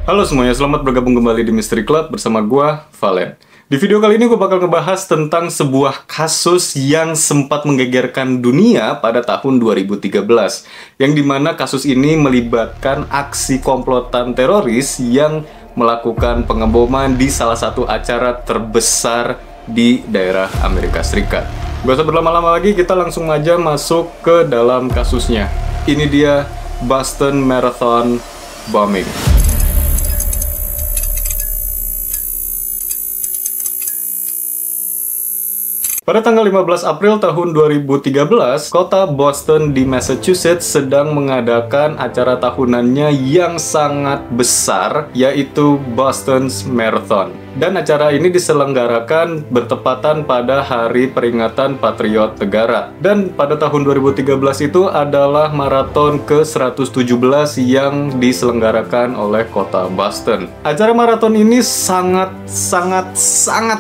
Halo semuanya, selamat bergabung kembali di Mystery Club bersama gua, Valen. Di video kali ini gue bakal ngebahas tentang sebuah kasus yang sempat menggegerkan dunia pada tahun 2013. Yang dimana kasus ini melibatkan aksi komplotan teroris yang melakukan pengeboman di salah satu acara terbesar di daerah Amerika Serikat. Gak usah berlama-lama lagi, kita langsung aja masuk ke dalam kasusnya. Ini dia Boston Marathon Bombing. Pada tanggal 15 April tahun 2013, kota Boston di Massachusetts sedang mengadakan acara tahunannya yang sangat besar, yaitu Boston's Marathon. Dan acara ini diselenggarakan bertepatan pada Hari Peringatan Patriot Negara. Dan pada tahun 2013 itu adalah maraton ke-117 yang diselenggarakan oleh kota Boston. Acara maraton ini sangat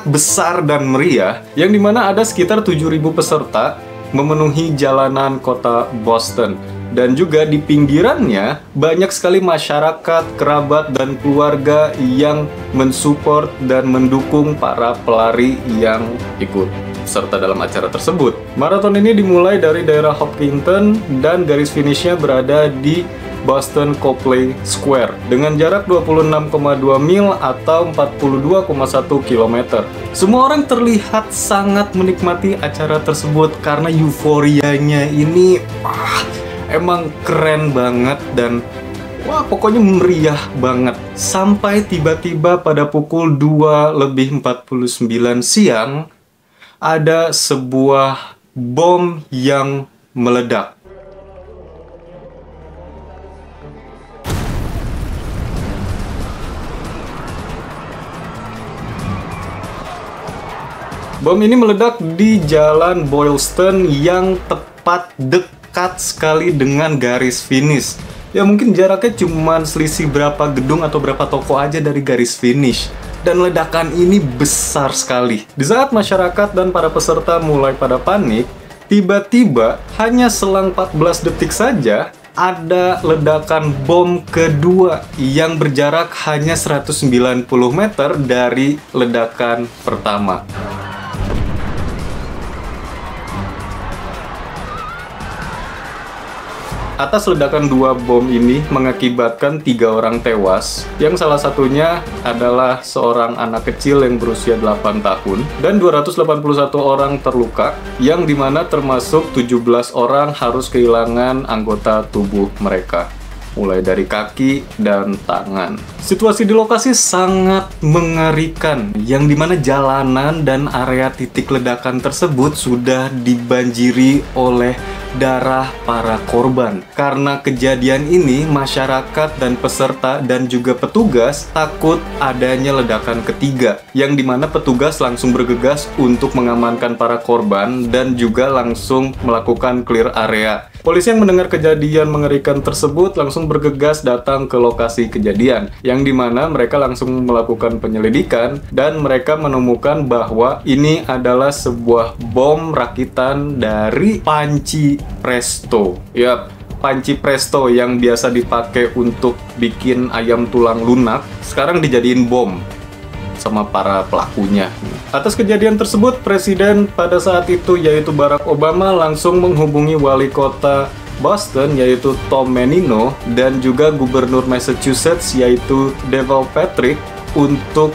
besar dan meriah, yang dimana ada sekitar 7.000 peserta memenuhi jalanan kota Boston. Dan juga di pinggirannya banyak sekali masyarakat, kerabat, dan keluarga yang mensupport dan mendukung para pelari yang ikut serta dalam acara tersebut. Maraton ini dimulai dari daerah Hopkinton dan garis finishnya berada di Boston Copley Square dengan jarak 26,2 mil atau 42,1 km. Semua orang terlihat sangat menikmati acara tersebut karena euforianya ini emang keren banget dan pokoknya meriah banget. Sampai tiba-tiba pada pukul 2:49 siang ada sebuah bom yang meledak. Bom ini meledak di Jalan Boylston yang tepat dekat sekali dengan garis finish. Ya mungkin jaraknya cuma selisih berapa gedung atau berapa toko aja dari garis finish. Dan ledakan ini besar sekali. Di saat masyarakat dan para peserta mulai pada panik, tiba-tiba hanya selang 14 detik saja ada ledakan bom kedua yang berjarak hanya 190 meter dari ledakan pertama. Atas ledakan dua bom ini mengakibatkan 3 orang tewas, yang salah satunya adalah seorang anak kecil yang berusia 8 tahun, dan 281 orang terluka, yang dimana termasuk 17 orang harus kehilangan anggota tubuh mereka, mulai dari kaki dan tangan. Situasi di lokasi sangat mengerikan, yang dimana jalanan dan area titik ledakan tersebut sudah dibanjiri oleh darah para korban. Karena kejadian ini, masyarakat dan peserta dan juga petugas takut adanya ledakan ketiga, yang dimana petugas langsung bergegas untuk mengamankan para korban dan juga langsung melakukan clear area. Polisi yang mendengar kejadian mengerikan tersebut langsung bergegas datang ke lokasi kejadian, yang dimana mereka langsung melakukan penyelidikan dan mereka menemukan bahwa ini adalah sebuah bom rakitan dari panci presto. Yap, panci presto yang biasa dipakai untuk bikin ayam tulang lunak sekarang dijadiin bom sama para pelakunya. Atas kejadian tersebut, Presiden pada saat itu yaitu Barack Obama langsung menghubungi wali kota Boston yaitu Tom Menino dan juga Gubernur Massachusetts yaitu Deval Patrick untuk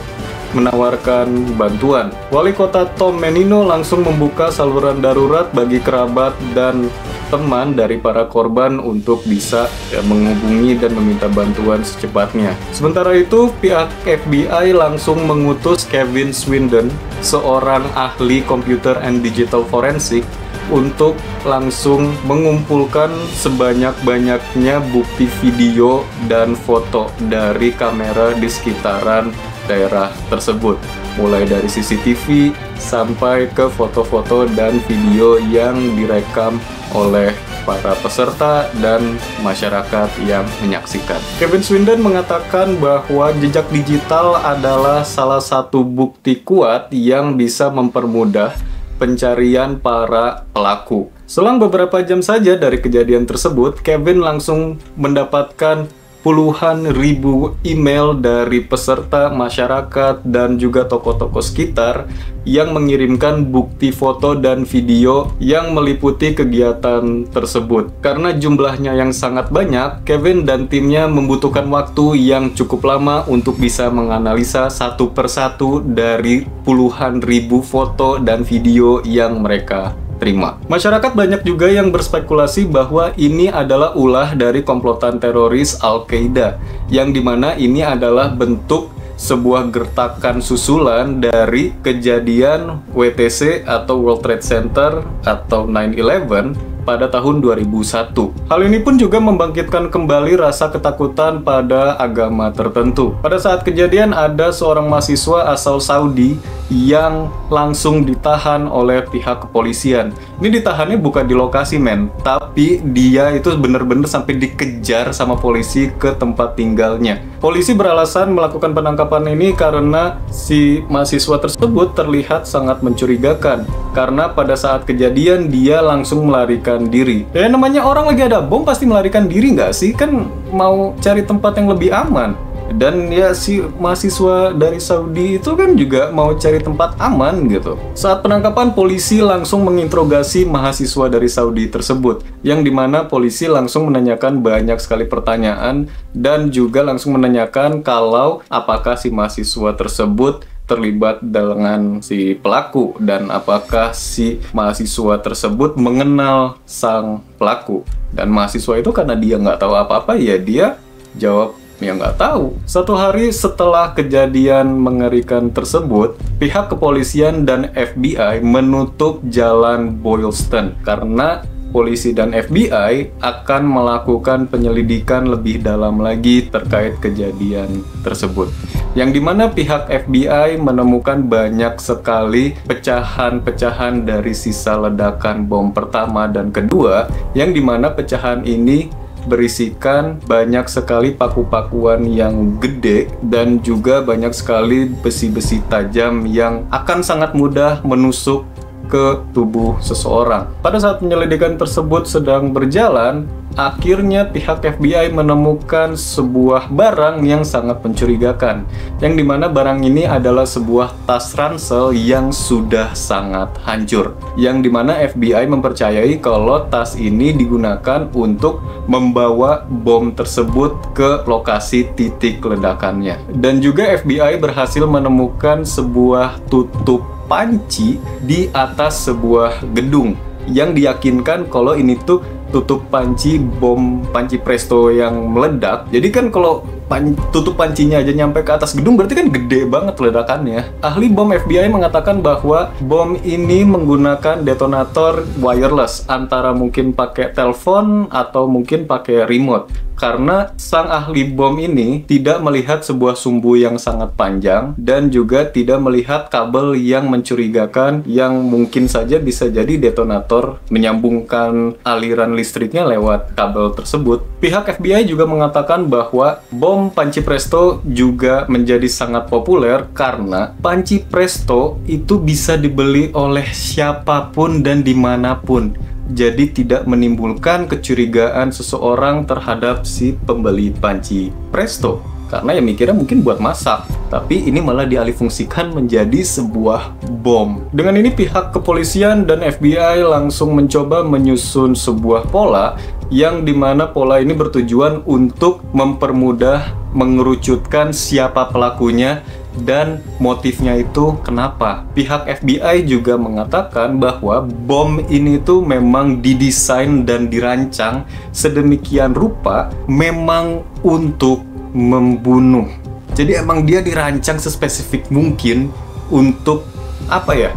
menawarkan bantuan. Wali kota Tom Menino langsung membuka saluran darurat bagi kerabat dan teman dari para korban untuk bisa menghubungi dan meminta bantuan secepatnya. Sementara itu, pihak FBI langsung mengutus Kevin Swindon, seorang ahli computer and digital forensik, untuk langsung mengumpulkan sebanyak-banyaknya bukti video dan foto dari kamera di sekitaran daerah tersebut, mulai dari CCTV sampai ke foto-foto dan video yang direkam oleh para peserta dan masyarakat yang menyaksikan. Kevin Swindon mengatakan bahwa jejak digital adalah salah satu bukti kuat yang bisa mempermudah pencarian para pelaku. Selang beberapa jam saja dari kejadian tersebut, Kevin langsung mendapatkan puluhan ribu email dari peserta, masyarakat, dan juga toko-toko sekitar yang mengirimkan bukti foto dan video yang meliputi kegiatan tersebut. Karena jumlahnya yang sangat banyak, Kevin dan timnya membutuhkan waktu yang cukup lama untuk bisa menganalisa satu persatu dari puluhan ribu foto dan video yang mereka terima. Masyarakat banyak juga yang berspekulasi bahwa ini adalah ulah dari komplotan teroris Al-Qaeda, yang dimana ini adalah bentuk sebuah gertakan susulan dari kejadian WTC atau World Trade Center atau 9/11 pada tahun 2001. Hal ini pun juga membangkitkan kembali rasa ketakutan pada agama tertentu. Pada saat kejadian ada seorang mahasiswa asal Saudi yang langsung ditahan oleh pihak kepolisian. Ini ditahannya bukan di lokasi tapi dia itu benar-benar sampai dikejar sama polisi ke tempat tinggalnya. Polisi beralasan melakukan penangkapan ini karena si mahasiswa tersebut terlihat sangat mencurigakan, karena pada saat kejadian dia langsung melarikan diri. Ya namanya orang lagi ada bom pasti melarikan diri nggak sih? Kan mau cari tempat yang lebih aman. Dan ya si mahasiswa dari Saudi itu kan juga mau cari tempat aman gitu. Saat penangkapan, polisi langsung menginterogasi mahasiswa dari Saudi tersebut, yang dimana polisi langsung menanyakan banyak sekali pertanyaan dan juga langsung menanyakan kalau apakah si mahasiswa tersebut terlibat dengan si pelaku dan apakah si mahasiswa tersebut mengenal sang pelaku. Dan mahasiswa itu karena dia nggak tahu apa-apa, ya dia jawab ya nggak tahu. Satu hari setelah kejadian mengerikan tersebut, pihak kepolisian dan FBI menutup jalan Boylston karena polisi dan FBI akan melakukan penyelidikan lebih dalam lagi terkait kejadian tersebut. Yang dimana pihak FBI menemukan banyak sekali pecahan-pecahan dari sisa ledakan bom pertama dan kedua, yang dimana pecahan ini berisikan banyak sekali paku-pakuan yang gede dan juga banyak sekali besi-besi tajam yang akan sangat mudah menusuk ke tubuh seseorang. Pada saat penyelidikan tersebut sedang berjalan, akhirnya pihak FBI menemukan sebuah barang yang sangat mencurigakan, yang dimana barang ini adalah sebuah tas ransel yang sudah sangat hancur, yang dimana FBI mempercayai kalau tas ini digunakan untuk membawa bom tersebut ke lokasi titik ledakannya. Dan juga FBI berhasil menemukan sebuah tutup panci di atas sebuah gedung yang diyakinkan kalau ini tuh tutup panci bom panci presto yang meledak. Jadi kan kalau tutup pancinya aja nyampe ke atas gedung berarti kan gede banget ledakannya. Ahli bom FBI mengatakan bahwa bom ini menggunakan detonator wireless, antara mungkin pakai telepon atau mungkin pakai remote. Karena sang ahli bom ini tidak melihat sebuah sumbu yang sangat panjang dan juga tidak melihat kabel yang mencurigakan yang mungkin saja bisa jadi detonator menyambungkan aliran listriknya lewat kabel tersebut. Pihak FBI juga mengatakan bahwa bom panci presto juga menjadi sangat populer karena panci presto itu bisa dibeli oleh siapapun dan dimanapun. Jadi tidak menimbulkan kecurigaan seseorang terhadap si pembeli panci presto, karena ya mikirnya mungkin buat masak, tapi ini malah dialihfungsikan menjadi sebuah bom. Dengan ini pihak kepolisian dan FBI langsung mencoba menyusun sebuah pola, yang dimana pola ini bertujuan untuk mempermudah mengerucutkan siapa pelakunya dan motifnya itu kenapa. Pihak FBI juga mengatakan bahwa bom ini tuh memang didesain dan dirancang sedemikian rupa memang untuk membunuh. Jadi emang dia dirancang sespesifik mungkin untuk apa ya?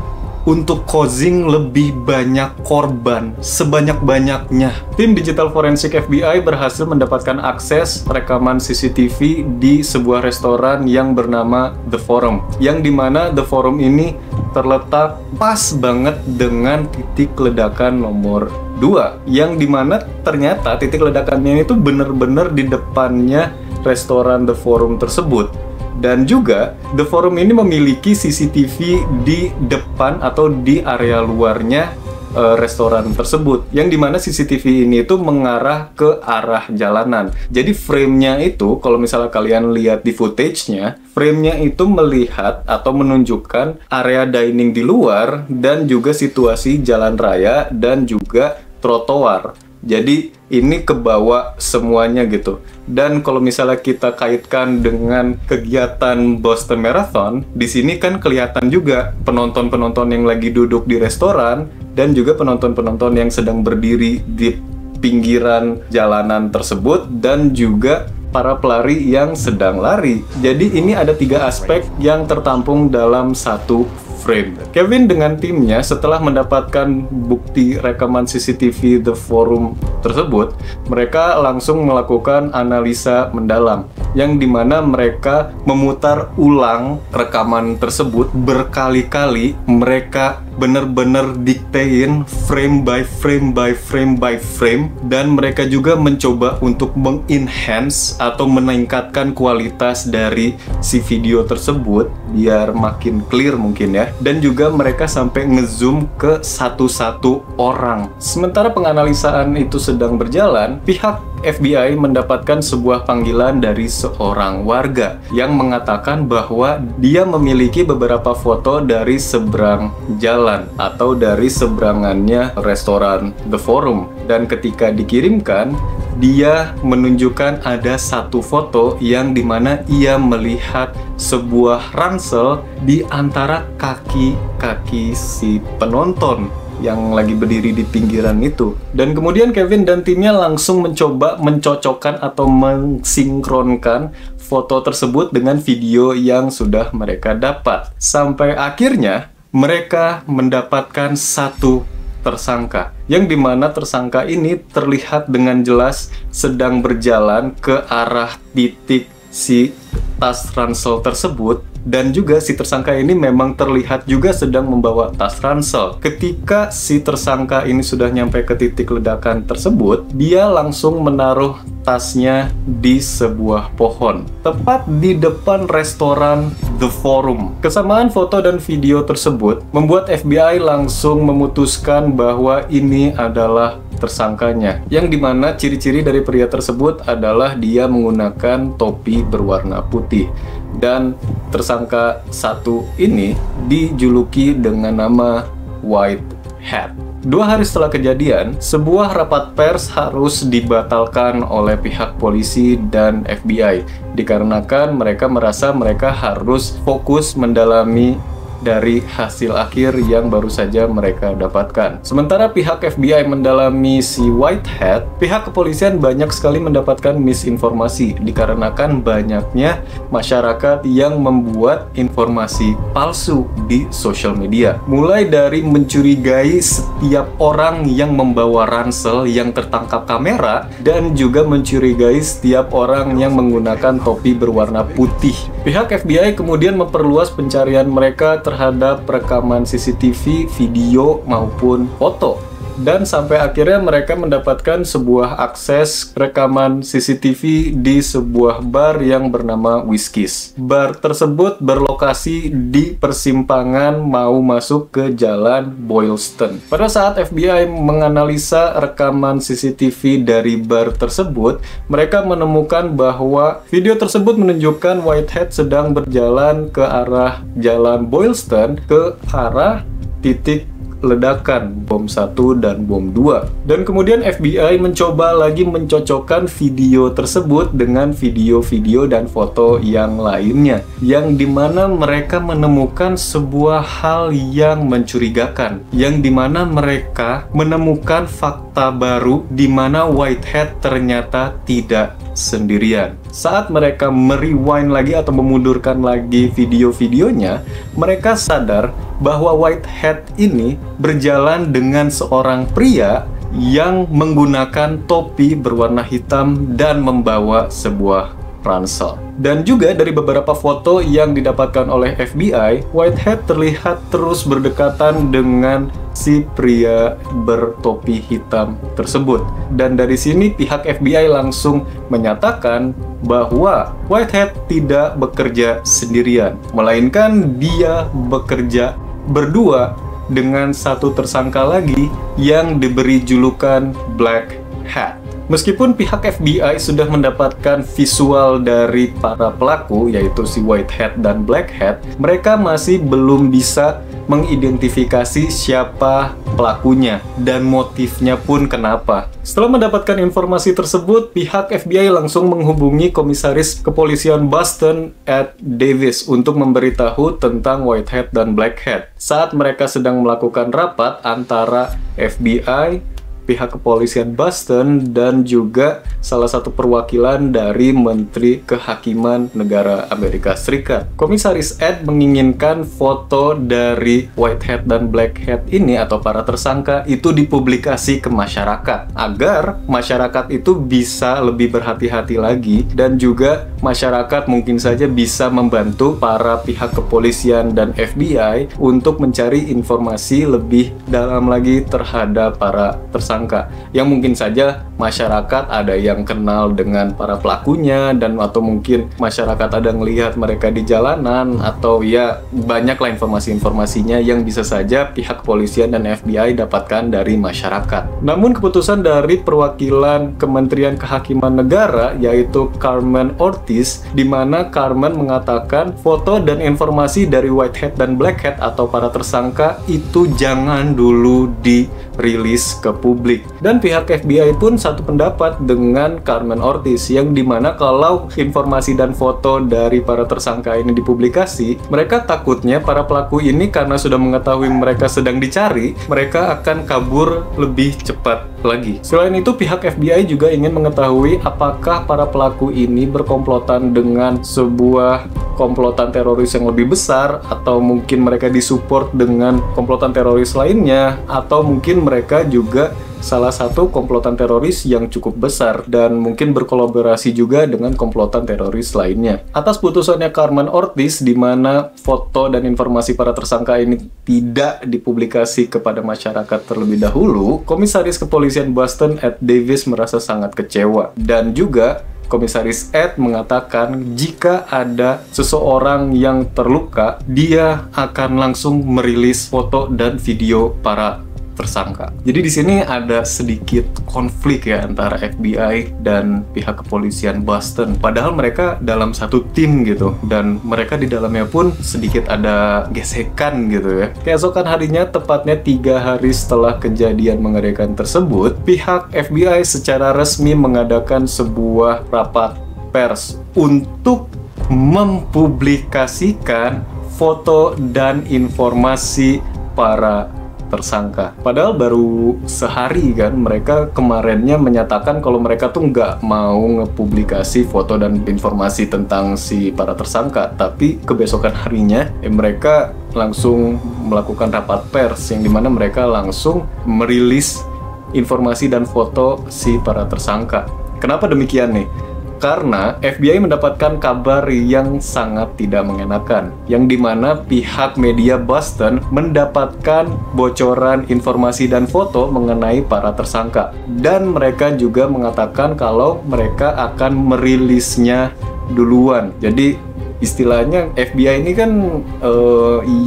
Untuk causing lebih banyak korban sebanyak-banyaknya. Tim digital forensik FBI berhasil mendapatkan akses rekaman CCTV di sebuah restoran yang bernama The Forum, yang dimana The Forum ini terletak pas banget dengan titik ledakan nomor 2, yang dimana ternyata titik ledakannya itu bener-bener di depannya restoran The Forum tersebut. Dan juga The Forum ini memiliki CCTV di depan atau di area luarnya restoran tersebut, yang dimana CCTV ini itu mengarah ke arah jalanan. Jadi frame-nya itu, kalau misalnya kalian lihat di footage-nya, frame-nya itu melihat atau menunjukkan area dining di luar dan juga situasi jalan raya dan juga trotoar. Jadi ini kebawa semuanya gitu. Dan kalau misalnya kita kaitkan dengan kegiatan Boston Marathon, di sini kan kelihatan juga penonton-penonton yang lagi duduk di restoran dan juga penonton-penonton yang sedang berdiri di pinggiran jalanan tersebut dan juga para pelari yang sedang lari. Jadi ini ada 3 aspek yang tertampung dalam satu frame. Kevin dengan timnya setelah mendapatkan bukti rekaman CCTV The Forum tersebut, mereka langsung melakukan analisa mendalam, yang dimana mereka memutar ulang rekaman tersebut berkali-kali. Mereka benar-benar diktein frame by frame by frame by frame, dan mereka juga mencoba untuk mengenhance atau meningkatkan kualitas dari si video tersebut biar makin clear mungkin ya. Dan juga mereka sampai ngezoom ke satu-satu orang. Sementara penganalisaan itu sedang berjalan, pihak FBI mendapatkan sebuah panggilan dari seorang warga yang mengatakan bahwa dia memiliki beberapa foto dari seberang jalan atau dari seberangannya restoran The Forum. Dan ketika dikirimkan, dia menunjukkan ada satu foto yang dimana ia melihat sebuah ransel di antara kaki-kaki si penonton yang lagi berdiri di pinggiran itu. Dan kemudian Kevin dan timnya langsung mencoba mencocokkan atau mensinkronkan foto tersebut dengan video yang sudah mereka dapat. Sampai akhirnya mereka mendapatkan satu tersangka, yang dimana tersangka ini terlihat dengan jelas sedang berjalan ke arah titik si tas ransel tersebut. Dan juga si tersangka ini memang terlihat juga sedang membawa tas ransel. Ketika si tersangka ini sudah nyampe ke titik ledakan tersebut, dia langsung menaruh tasnya di sebuah pohon, tepat di depan restoran The Forum. Kesamaan foto dan video tersebut membuat FBI langsung memutuskan bahwa ini adalah tersangkanya, yang dimana ciri-ciri dari pria tersebut adalah dia menggunakan topi berwarna putih. Dan tersangka satu ini dijuluki dengan nama White Hat. 2 hari setelah kejadian, sebuah rapat pers harus dibatalkan oleh pihak polisi dan FBI dikarenakan mereka merasa mereka harus fokus mendalami dari hasil akhir yang baru saja mereka dapatkan. Sementara pihak FBI mendalami si White Hat, pihak kepolisian banyak sekali mendapatkan misinformasi dikarenakan banyaknya masyarakat yang membuat informasi palsu di sosial media. Mulai dari mencurigai setiap orang yang membawa ransel yang tertangkap kamera, dan juga mencurigai setiap orang yang menggunakan topi berwarna putih. Pihak FBI kemudian memperluas pencarian mereka terhadap rekaman CCTV, video, maupun foto. Dan sampai akhirnya mereka mendapatkan sebuah akses rekaman CCTV di sebuah bar yang bernama Whiskey's. Bar tersebut berlokasi di persimpangan mau masuk ke jalan Boylston. Pada saat FBI menganalisa rekaman CCTV dari bar tersebut, mereka menemukan bahwa video tersebut menunjukkan Whitehead sedang berjalan ke arah jalan Boylston ke arah titik ledakan bom 1 dan bom 2. Dan kemudian FBI mencoba lagi mencocokkan video tersebut dengan video-video dan foto yang lainnya, yang dimana mereka menemukan sebuah hal yang mencurigakan, yang dimana mereka menemukan fakta baru di mana Whitehead ternyata tidak sendirian. Saat mereka merewind lagi atau memundurkan lagi video-videonya, mereka sadar bahwa Whitehead ini berjalan dengan seorang pria yang menggunakan topi berwarna hitam dan membawa sebuah ransel. Dan juga dari beberapa foto yang didapatkan oleh FBI, Whitehead terlihat terus berdekatan dengan si pria bertopi hitam tersebut. Dan dari sini pihak FBI langsung menyatakan bahwa Whitehead tidak bekerja sendirian, melainkan dia bekerja berdua dengan satu tersangka lagi yang diberi julukan Black Hat. Meskipun pihak FBI sudah mendapatkan visual dari para pelaku, yaitu si White Hat dan Black Hat, mereka masih belum bisa mengidentifikasi siapa pelakunya dan motifnya pun kenapa. Setelah mendapatkan informasi tersebut, pihak FBI langsung menghubungi Komisaris Kepolisian Boston Ed Davis untuk memberitahu tentang White Hat dan Black Hat saat mereka sedang melakukan rapat antara FBI, pihak kepolisian Boston, dan juga salah satu perwakilan dari Menteri Kehakiman Negara Amerika Serikat. Komisaris Ed menginginkan foto dari White Hat dan Black Hat ini atau para tersangka itu dipublikasi ke masyarakat agar masyarakat itu bisa lebih berhati-hati lagi, dan juga masyarakat mungkin saja bisa membantu para pihak kepolisian dan FBI untuk mencari informasi lebih dalam lagi terhadap para tersangka, yang mungkin saja masyarakat ada yang kenal dengan para pelakunya, dan atau mungkin masyarakat ada ngelihat mereka di jalanan, atau ya banyaklah informasi-informasinya yang bisa saja pihak kepolisian dan FBI dapatkan dari masyarakat. Namun keputusan dari perwakilan Kementerian Kehakiman Negara, yaitu Carmen Ortiz, di mana Carmen mengatakan foto dan informasi dari White Hat dan Black Hat atau para tersangka itu jangan dulu dirilis ke publik. Dan pihak FBI pun satu pendapat dengan Carmen Ortiz, yang dimana kalau informasi dan foto dari para tersangka ini dipublikasi, mereka takutnya para pelaku ini karena sudah mengetahui mereka sedang dicari, mereka akan kabur lebih cepat lagi. Selain itu, pihak FBI juga ingin mengetahui apakah para pelaku ini berkomplotan dengan sebuah komplotan teroris yang lebih besar, atau mungkin mereka disupport dengan komplotan teroris lainnya, atau mungkin mereka juga salah satu komplotan teroris yang cukup besar dan mungkin berkolaborasi juga dengan komplotan teroris lainnya. Atas putusannya Carmen Ortiz, di mana foto dan informasi para tersangka ini tidak dipublikasi kepada masyarakat terlebih dahulu, Komisaris Kepolisian Boston Ed Davis merasa sangat kecewa, dan juga Komisaris Ed mengatakan jika ada seseorang yang terluka, dia akan langsung merilis foto dan video para tersangka. Jadi di sini ada sedikit konflik ya antara FBI dan pihak kepolisian Boston. Padahal mereka dalam satu tim gitu, dan mereka di dalamnya pun sedikit ada gesekan gitu ya. Keesokan harinya, tepatnya 3 hari setelah kejadian mengerikan tersebut, pihak FBI secara resmi mengadakan sebuah rapat pers untuk mempublikasikan foto dan informasi para tersangka. Padahal baru sehari kan, mereka kemarinnya menyatakan kalau mereka tuh nggak mau ngepublikasi foto dan informasi tentang si para tersangka, tapi kebesokan harinya mereka langsung melakukan rapat pers yang dimana mereka langsung merilis informasi dan foto si para tersangka. Kenapa demikian nih? Karena FBI mendapatkan kabar yang sangat tidak mengenakan, yang dimana pihak media Boston mendapatkan bocoran informasi dan foto mengenai para tersangka, dan mereka juga mengatakan kalau mereka akan merilisnya duluan. Jadi istilahnya FBI ini kan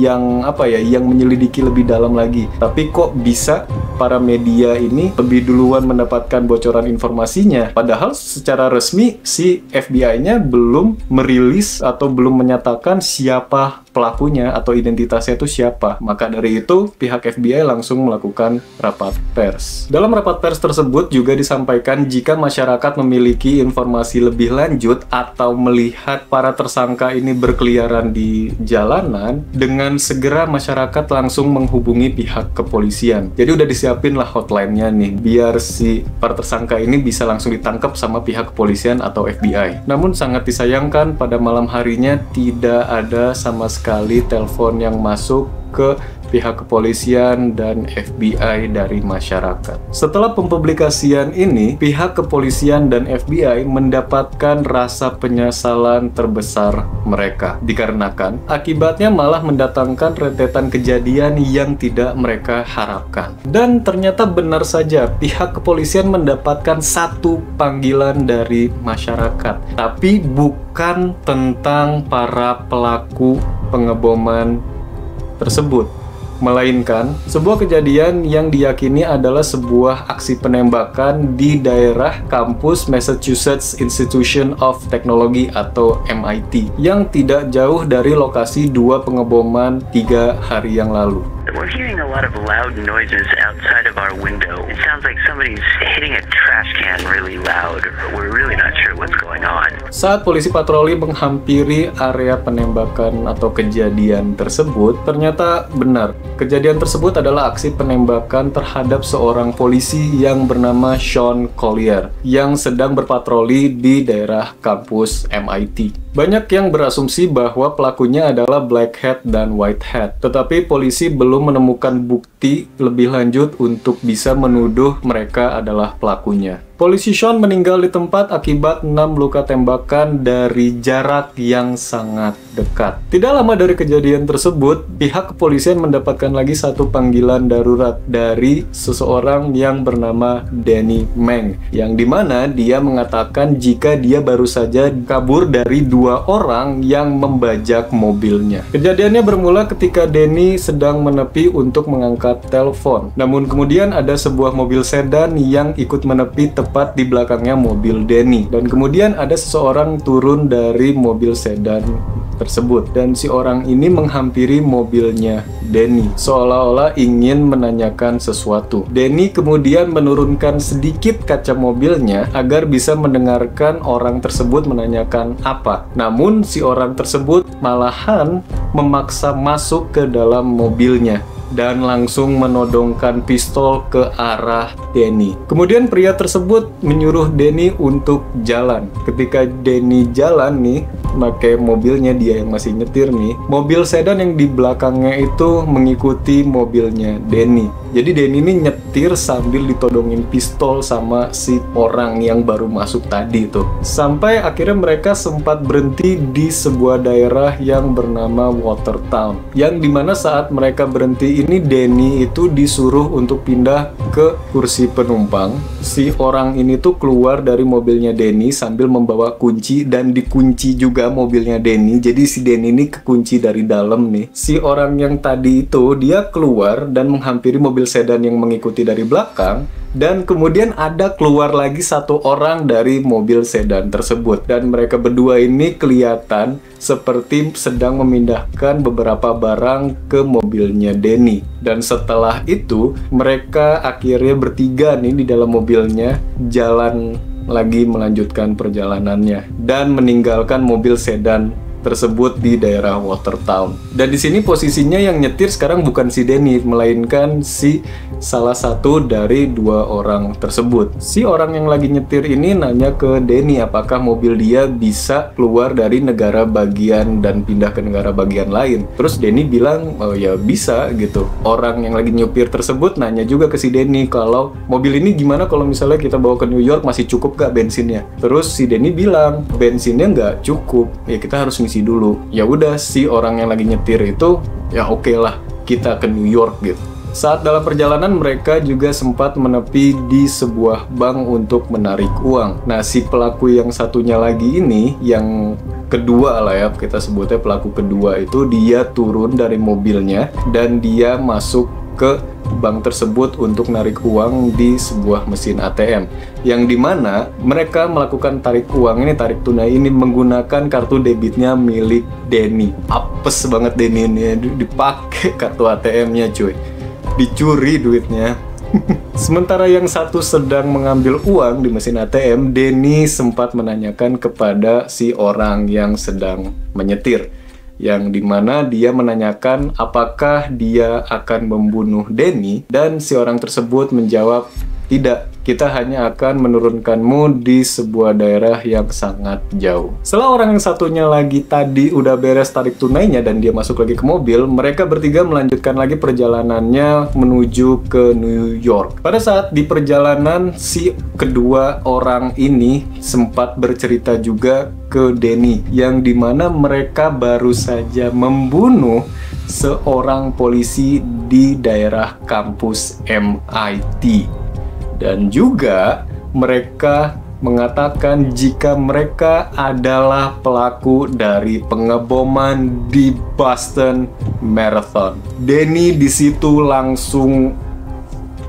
yang menyelidiki lebih dalam lagi, tapi kok bisa para media ini lebih duluan mendapatkan bocoran informasinya, padahal secara resmi si FBI-nya belum merilis atau belum menyatakan siapa pelakunya atau identitasnya itu siapa. Maka dari itu pihak FBI langsung melakukan rapat pers. Dalam rapat pers tersebut juga disampaikan jika masyarakat memiliki informasi lebih lanjut atau melihat para tersangka ini berkeliaran di jalanan, dengan segera masyarakat langsung menghubungi pihak kepolisian. Jadi udah disiapin lah hotline-nya nih, biar si para tersangka ini bisa langsung ditangkap sama pihak kepolisian atau FBI. Namun sangat disayangkan pada malam harinya tidak ada sama sekali telepon yang masuk ke pihak kepolisian dan FBI dari masyarakat. Setelah pempublikasian ini, pihak kepolisian dan FBI mendapatkan rasa penyesalan terbesar mereka, dikarenakan akibatnya malah mendatangkan rentetan kejadian yang tidak mereka harapkan. Dan ternyata benar saja, pihak kepolisian mendapatkan satu panggilan dari masyarakat, tapi bukan tentang para pelaku pengeboman tersebut. melainkan sebuah kejadian yang diyakini adalah sebuah aksi penembakan di daerah kampus Massachusetts Institution of Technology atau MIT yang tidak jauh dari lokasi dua pengeboman 3 hari yang lalu. We're hearing a lot of loud noises outside of our window. It sounds like somebody's hitting a trash can really loud. We're really not sure what's going on. Saat polisi patroli menghampiri area penembakan atau kejadian tersebut, ternyata benar. Kejadian tersebut adalah aksi penembakan terhadap seorang polisi yang bernama Sean Collier yang sedang berpatroli di daerah kampus MIT. Banyak yang berasumsi bahwa pelakunya adalah black hat dan white hat, tetapi polisi belum menemukan bukti lebih lanjut untuk bisa menuduh mereka adalah pelakunya. Polisi Sean meninggal di tempat akibat 6 luka tembakan dari jarak yang sangat dekat. Tidak lama dari kejadian tersebut, pihak kepolisian mendapatkan lagi satu panggilan darurat dari seseorang yang bernama Danny Meng, yang dimana dia mengatakan jika dia baru saja kabur dari 2 orang yang membajak mobilnya. Kejadiannya bermula ketika Danny sedang menepi untuk mengangkat telepon. Namun kemudian ada sebuah mobil sedan yang ikut menepi tepat di belakangnya mobil Danny. Dan kemudian ada seseorang turun dari mobil sedan tersebut. Dan si orang ini menghampiri mobilnya Danny, seolah-olah ingin menanyakan sesuatu. Danny kemudian menurunkan sedikit kaca mobilnya agar bisa mendengarkan orang tersebut menanyakan apa. Namun si orang tersebut malahan memaksa masuk ke dalam mobilnya dan langsung menodongkan pistol ke arah Danny. Kemudian pria tersebut menyuruh Danny untuk jalan. Ketika Danny jalan nih, pakai mobilnya dia yang masih nyetir nih, mobil sedan yang di belakangnya itu mengikuti mobilnya Danny. Jadi Danny ini nyetir sambil ditodongin pistol sama si orang yang baru masuk tadi tuh. Sampai akhirnya mereka sempat berhenti di sebuah daerah yang bernama Watertown. Yang dimana saat mereka berhenti ini Danny itu disuruh untuk pindah ke kursi penumpang. Si orang ini tuh keluar dari mobilnya Danny sambil membawa kunci dan dikunci juga mobilnya Danny. Jadi si Danny ini kekunci dari dalam nih. Si orang yang tadi itu dia keluar dan menghampiri mobil sedan yang mengikuti dari belakang. Dan kemudian ada keluar lagi satu orang dari mobil sedan tersebut. Dan mereka berdua ini kelihatan seperti sedang memindahkan beberapa barang ke mobilnya Danny. Dan setelah itu, mereka akhirnya bertiga nih di dalam mobilnya jalan lagi melanjutkan perjalanannya. Dan meninggalkan mobil sedan tersebut di daerah Watertown. Dan di sini posisinya yang nyetir sekarang bukan si Danny, melainkan si salah satu dari 2 orang tersebut. Si orang yang lagi nyetir ini nanya ke Danny apakah mobil dia bisa keluar dari negara bagian dan pindah ke negara bagian lain. Terus Danny bilang, oh ya bisa gitu. Orang yang lagi nyupir tersebut nanya juga ke si Danny kalau mobil ini gimana kalau misalnya kita bawa ke New York, masih cukup gak bensinnya? Terus si Danny bilang bensinnya nggak cukup, ya kita harus ngisi dulu. Ya udah, si orang yang lagi nyetir itu ya oke lah, kita ke New York gitu. Saat dalam perjalanan mereka juga sempat menepi di sebuah bank untuk menarik uang. Nah, si pelaku yang satunya lagi ini, yang kedua lah ya, kita sebutnya pelaku kedua itu, dia turun dari mobilnya dan dia masuk ke bank tersebut untuk narik uang di sebuah mesin ATM, yang dimana mereka melakukan tarik uang ini, tarik tunai ini menggunakan kartu debitnya milik Danny. Apes banget Danny ini, dipakai kartu ATM-nya cuy, dicuri duitnya. Sementara yang satu sedang mengambil uang di mesin ATM, Danny sempat menanyakan kepada si orang yang sedang menyetir, yang dimana dia menanyakan apakah dia akan membunuh Danny, dan si orang tersebut menjawab, tidak, kita hanya akan menurunkanmu di sebuah daerah yang sangat jauh. Setelah orang yang satunya lagi tadi udah beres tarik tunainya dan dia masuk lagi ke mobil, mereka bertiga melanjutkan lagi perjalanannya menuju ke New York. Pada saat di perjalanan, si kedua orang ini sempat bercerita juga ke Danny, yang dimana mereka baru saja membunuh seorang polisi di daerah kampus MIT. Dan juga mereka mengatakan jika mereka adalah pelaku dari pengeboman di Boston Marathon. Danny di situ langsung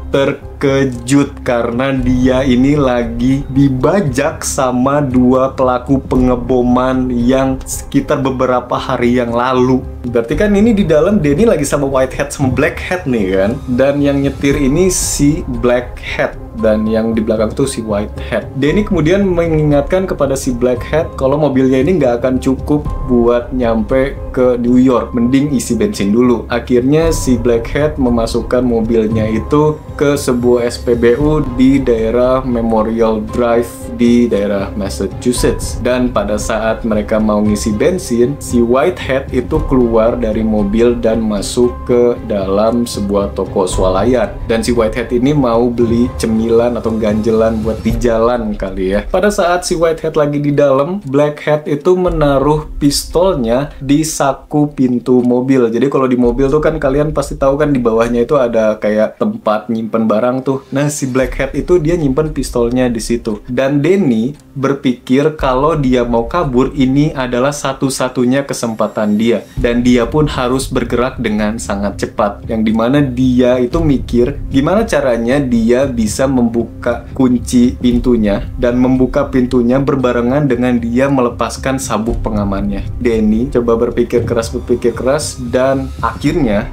terkejut karena dia ini lagi dibajak sama dua pelaku pengeboman yang sekitar beberapa hari yang lalu. Berarti kan ini di dalam Danny lagi sama Whitehead sama Blackhead nih kan. Dan yang nyetir ini si Blackhead dan yang di belakang itu si Whitehead. Danny kemudian mengingatkan kepada si Blackhead kalau mobilnya ini nggak akan cukup buat nyampe ke New York, mending isi bensin dulu. Akhirnya si Blackhead memasukkan mobilnya itu ke sebuah SPBU di daerah Memorial Drive di daerah Massachusetts. Dan pada saat mereka mau ngisi bensin, si Whitehead itu keluar dari mobil dan masuk ke dalam sebuah toko swalayan. Dan si Whitehead ini mau beli cemilan atau ganjelan buat di jalan kali ya. Pada saat si Whitehead lagi di dalam, Blackhead itu menaruh pistolnya di saku pintu mobil. Jadi kalau di mobil tuh kan kalian pasti tahu kan di bawahnya itu ada kayak tempat nyimpen barang tuh. Nah, si Blackhead itu dia nyimpen pistolnya di situ. Dan Danny berpikir kalau dia mau kabur ini adalah satu-satunya kesempatan dia. Dan dia pun harus bergerak dengan sangat cepat. Yang dimana dia itu mikir gimana caranya dia bisa membuka kunci pintunya dan membuka pintunya berbarengan dengan dia melepaskan sabuk pengamannya. Danny coba berpikir keras dan akhirnya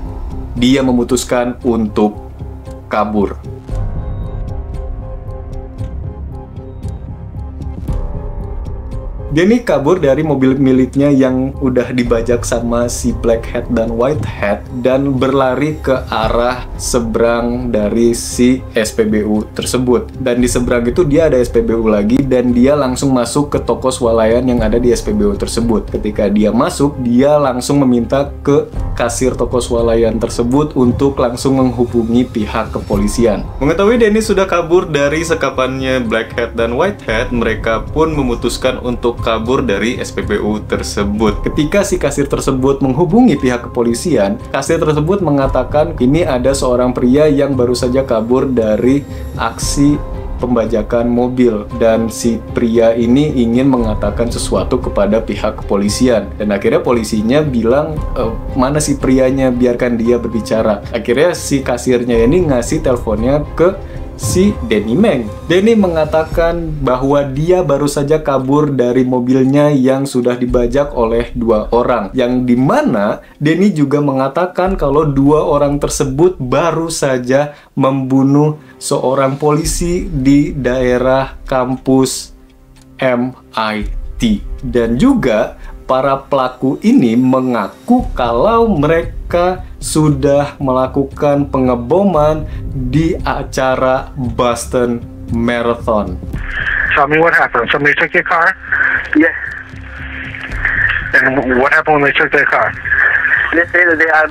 dia memutuskan untuk kabur. Danny kabur dari mobil miliknya yang udah dibajak sama si Blackhead dan Whitehead dan berlari ke arah seberang dari si SPBU tersebut. Dan di seberang itu dia ada SPBU lagi dan dia langsung masuk ke toko swalayan yang ada di SPBU tersebut. Ketika dia masuk, dia langsung meminta ke kasir toko swalayan tersebut untuk langsung menghubungi pihak kepolisian. Mengetahui Danny sudah kabur dari sekapannya Blackhead dan Whitehead, mereka pun memutuskan untuk kabur dari SPBU tersebut. Ketika si kasir tersebut menghubungi pihak kepolisian, kasir tersebut mengatakan ini ada seorang pria yang baru saja kabur dari aksi pembajakan mobil dan si pria ini ingin mengatakan sesuatu kepada pihak kepolisian. Dan akhirnya polisinya bilang mana si prianya, biarkan dia berbicara. Akhirnya si kasirnya ini ngasih teleponnya ke si Danny Meng. Danny mengatakan bahwa dia baru saja kabur dari mobilnya yang sudah dibajak oleh dua orang, yang dimana Danny juga mengatakan kalau dua orang tersebut baru saja membunuh seorang polisi di daerah kampus MIT. Dan juga para pelaku ini mengaku kalau mereka sudah melakukan pengeboman di acara Boston Marathon. Tell me what happened. Somebody took your car? Yes. And what happened when they took their car? They say that they are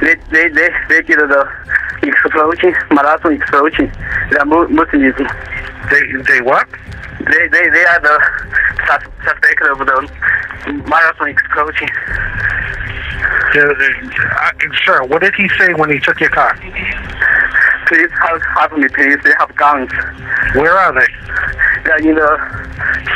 they did the explosion, marathon explosion. They are Muslims. They what? They are the suspect of the marathon explosion. Sir, what did he say when he took your car? Please help me, please. They have guns. Where are they? They are in the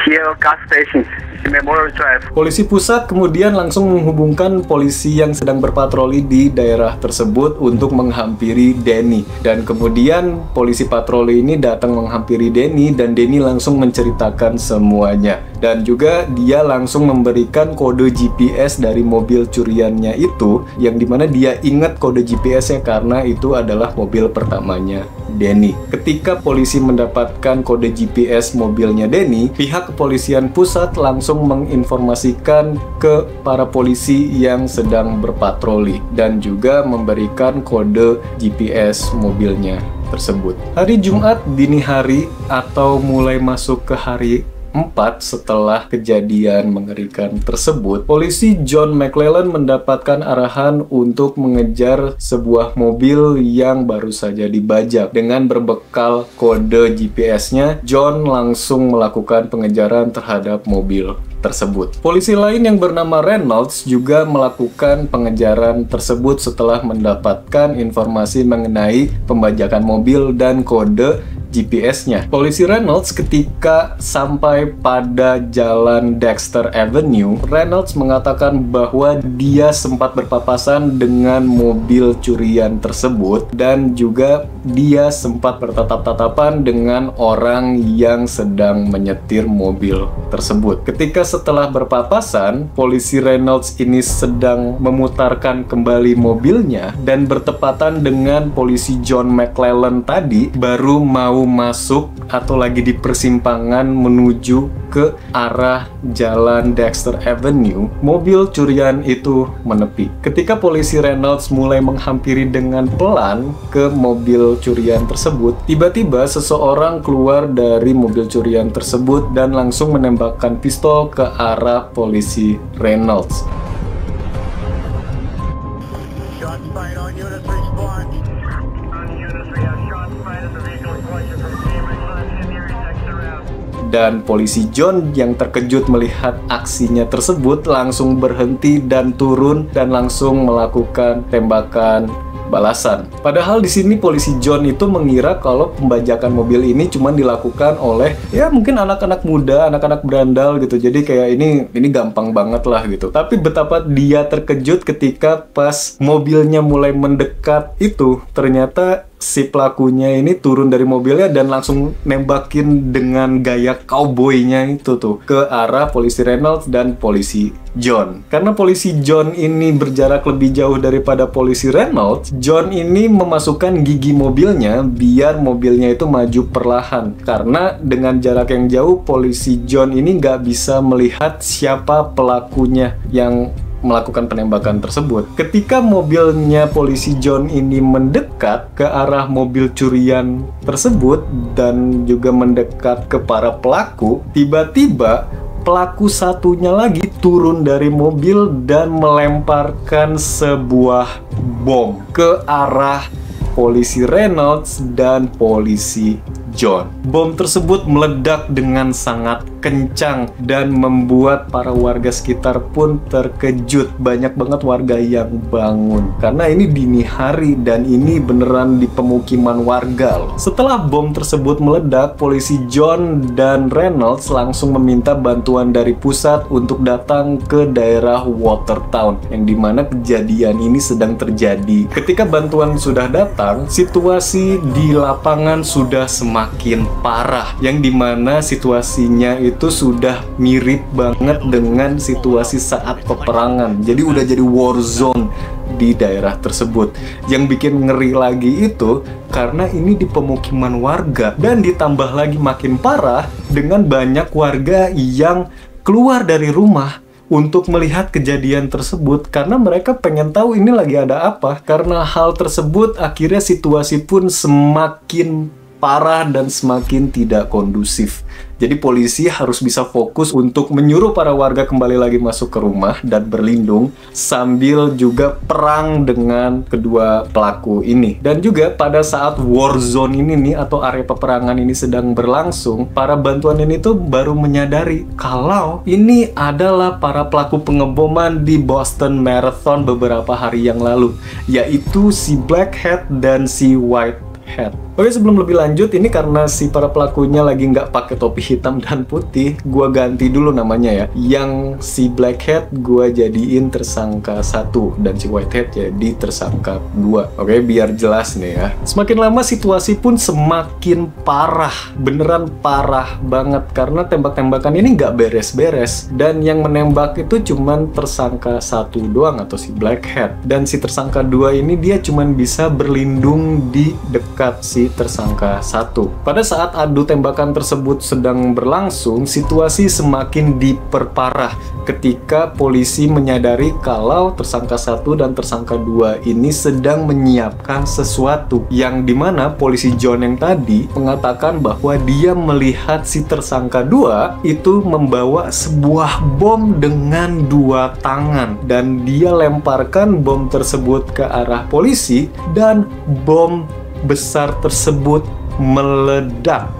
Shell gas station. Memorial Drive. Polisi pusat kemudian langsung menghubungkan polisi yang sedang berpatroli di daerah tersebut untuk menghampiri Danny. Dan kemudian polisi patroli ini datang menghampiri Danny dan Danny langsung menceritakan semuanya. Dan juga dia langsung memberikan kode GPS dari mobil curiannya itu, yang dimana dia ingat kode GPS-nya karena itu adalah mobil pertamanya Danny. Ketika polisi mendapatkan kode GPS mobilnya Danny, pihak kepolisian pusat langsung menginformasikan ke para polisi yang sedang berpatroli dan juga memberikan kode GPS mobilnya tersebut. Hari Jumat dini hari atau mulai masuk ke hari 4 setelah kejadian mengerikan tersebut, polisi John McClellan mendapatkan arahan untuk mengejar sebuah mobil yang baru saja dibajak. Dengan berbekal kode GPS-nya, John langsung melakukan pengejaran terhadap mobil tersebut. Polisi lain yang bernama Reynolds juga melakukan pengejaran tersebut setelah mendapatkan informasi mengenai pembajakan mobil dan kode GPS-nya. Polisi Reynolds ketika sampai pada jalan Dexter Avenue, Reynolds mengatakan bahwa dia sempat berpapasan dengan mobil curian tersebut dan juga dia sempat bertatap-tatapan dengan orang yang sedang menyetir mobil tersebut. Ketika setelah berpapasan, polisi Reynolds ini sedang memutarkan kembali mobilnya dan bertepatan dengan polisi John McClellan tadi baru mau masuk atau lagi di persimpangan menuju ke arah jalan Dexter Avenue, mobil curian itu menepi. Ketika polisi Reynolds mulai menghampiri dengan pelan ke mobil curian tersebut, tiba-tiba seseorang keluar dari mobil curian tersebut dan langsung menembakkan pistol ke arah polisi Reynolds. Shots fired on units respond. On units, we have shots fired at the vehicle in question from Cambridge. Let's hit the intersection around. Dan polisi John yang terkejut melihat aksinya tersebut langsung berhenti dan turun dan langsung melakukan tembakan balasan. Padahal di sini polisi John itu mengira kalau pembajakan mobil ini cuma dilakukan oleh ya mungkin anak-anak muda, anak-anak berandal gitu. Jadi kayak ini gampang banget lah gitu. Tapi betapa dia terkejut ketika pas mobilnya mulai mendekat itu, ternyata si pelakunya ini turun dari mobilnya dan langsung nembakin dengan gaya cowboy-nya itu tuh ke arah polisi Reynolds dan polisi John. Karena polisi John ini berjarak lebih jauh daripada polisi Reynolds, John ini memasukkan gigi mobilnya biar mobilnya itu maju perlahan. Karena dengan jarak yang jauh, polisi John ini nggak bisa melihat siapa pelakunya yang melakukan penembakan tersebut. Ketika mobilnya polisi John ini mendekat ke arah mobil curian tersebut dan juga mendekat ke para pelaku, tiba-tiba pelaku satunya lagi turun dari mobil dan melemparkan sebuah bom ke arah polisi Reynolds dan polisi John. Bom tersebut meledak dengan sangat kencang dan membuat para warga sekitar pun terkejut. Banyak banget warga yang bangun karena ini dini hari dan ini beneran di pemukiman warga loh. Setelah bom tersebut meledak, polisi John dan Reynolds langsung meminta bantuan dari pusat untuk datang ke daerah Watertown yang dimana kejadian ini sedang terjadi. Ketika bantuan sudah datang, situasi di lapangan sudah semakin parah, yang dimana situasinya itu sudah mirip banget dengan situasi saat peperangan. Jadi udah jadi war zone di daerah tersebut. Yang bikin ngeri lagi itu karena ini di pemukiman warga dan ditambah lagi makin parah dengan banyak warga yang keluar dari rumah untuk melihat kejadian tersebut karena mereka pengen tahu ini lagi ada apa. Karena hal tersebut akhirnya situasi pun semakin parah dan semakin tidak kondusif. Jadi polisi harus bisa fokus untuk menyuruh para warga kembali lagi masuk ke rumah dan berlindung sambil juga perang dengan kedua pelaku ini. Dan juga pada saat war zone ini nih atau area peperangan ini sedang berlangsung, para bantuan ini tuh baru menyadari kalau ini adalah para pelaku pengeboman di Boston Marathon beberapa hari yang lalu, yaitu si Blackhead dan si Whitehead. Oke, sebelum lebih lanjut, ini karena si para pelakunya lagi nggak pakai topi hitam dan putih, gua ganti dulu namanya ya. Yang si Blackhead gua jadiin tersangka 1 dan si Whitehead jadi tersangka 2. Oke, biar jelas nih ya. Semakin lama situasi pun semakin parah, beneran parah banget karena tembak-tembakan ini nggak beres-beres dan yang menembak itu cuman tersangka 1 doang atau si Blackhead, dan si tersangka 2 ini dia cuman bisa berlindung di dekat si tersangka 1. Pada saat adu tembakan tersebut sedang berlangsung, situasi semakin diperparah ketika polisi menyadari kalau tersangka 1 dan tersangka 2 ini sedang menyiapkan sesuatu, yang dimana polisi John yang tadi mengatakan bahwa dia melihat si tersangka 2 itu membawa sebuah bom dengan 2 tangan dan dia lemparkan bom tersebut ke arah polisi dan bom besar tersebut meledak.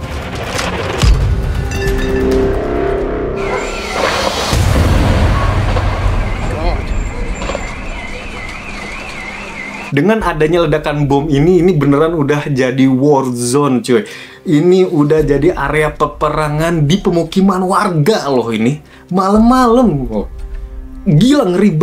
Dengan adanya ledakan bom ini beneran udah jadi war zone cuy. Ini udah jadi area peperangan di pemukiman warga loh ini. Malam-malam loh. Gila, ngeri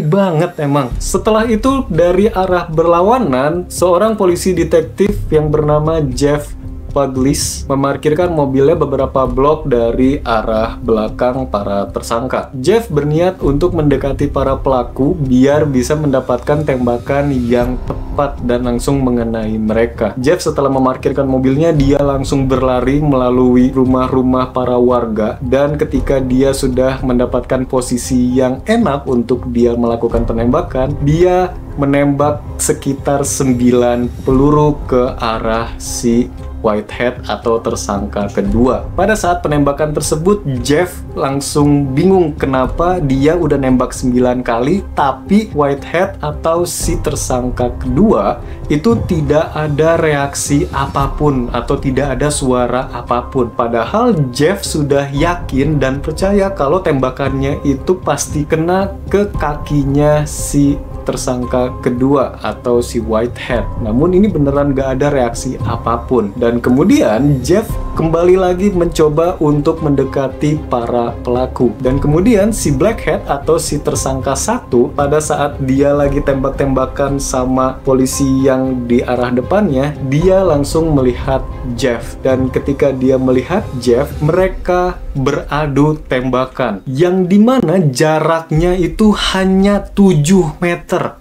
banget emang. Setelah itu dari arah berlawanan, seorang polisi detektif yang bernama Jeff Paglis memarkirkan mobilnya beberapa blok dari arah belakang para tersangka. Jeff berniat untuk mendekati para pelaku biar bisa mendapatkan tembakan yang tepat dan langsung mengenai mereka. Jeff setelah memarkirkan mobilnya, dia langsung berlari melalui rumah-rumah para warga, dan ketika dia sudah mendapatkan posisi yang enak untuk dia melakukan penembakan, dia menembak sekitar 9 peluru ke arah si Whitehead atau tersangka kedua. Pada saat penembakan tersebut, Jeff langsung bingung kenapa dia udah nembak 9 kali, tapi Whitehead atau si tersangka kedua itu tidak ada reaksi apapun atau tidak ada suara apapun. Padahal Jeff sudah yakin dan percaya kalau tembakannya itu pasti kena ke kakinya si tersangka kedua atau si Whitehead. Namun ini beneran gak ada reaksi apapun. Dan kemudian Jeff kembali lagi mencoba untuk mendekati para pelaku. Dan kemudian si Blackhead atau si tersangka satu, pada saat dia lagi tembak-tembakan sama polisi yang di arah depannya, dia langsung melihat Jeff. Dan ketika dia melihat Jeff, mereka beradu tembakan yang dimana jaraknya itu hanya 7 meter.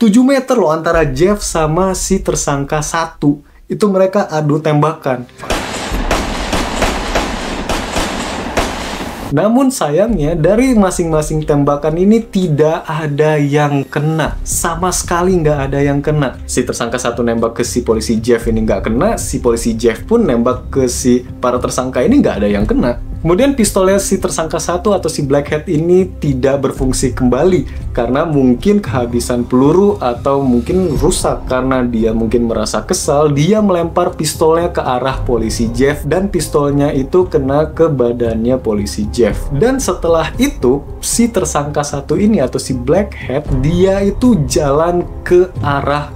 7 meter loh antara Jeff sama si tersangka satu. Itu mereka adu tembakan. Namun sayangnya dari masing-masing tembakan ini tidak ada yang kena. Sama sekali nggak ada yang kena. Si tersangka satu nembak ke si polisi Jeff ini nggak kena. Si polisi Jeff pun nembak ke si para tersangka ini nggak ada yang kena. Kemudian pistolnya si tersangka satu atau si Blackhead ini tidak berfungsi kembali karena mungkin kehabisan peluru atau mungkin rusak. Karena dia mungkin merasa kesal, dia melempar pistolnya ke arah polisi Jeff dan pistolnya itu kena ke badannya polisi Jeff. Dan setelah itu si tersangka satu ini atau si Blackhead, dia itu jalan ke arah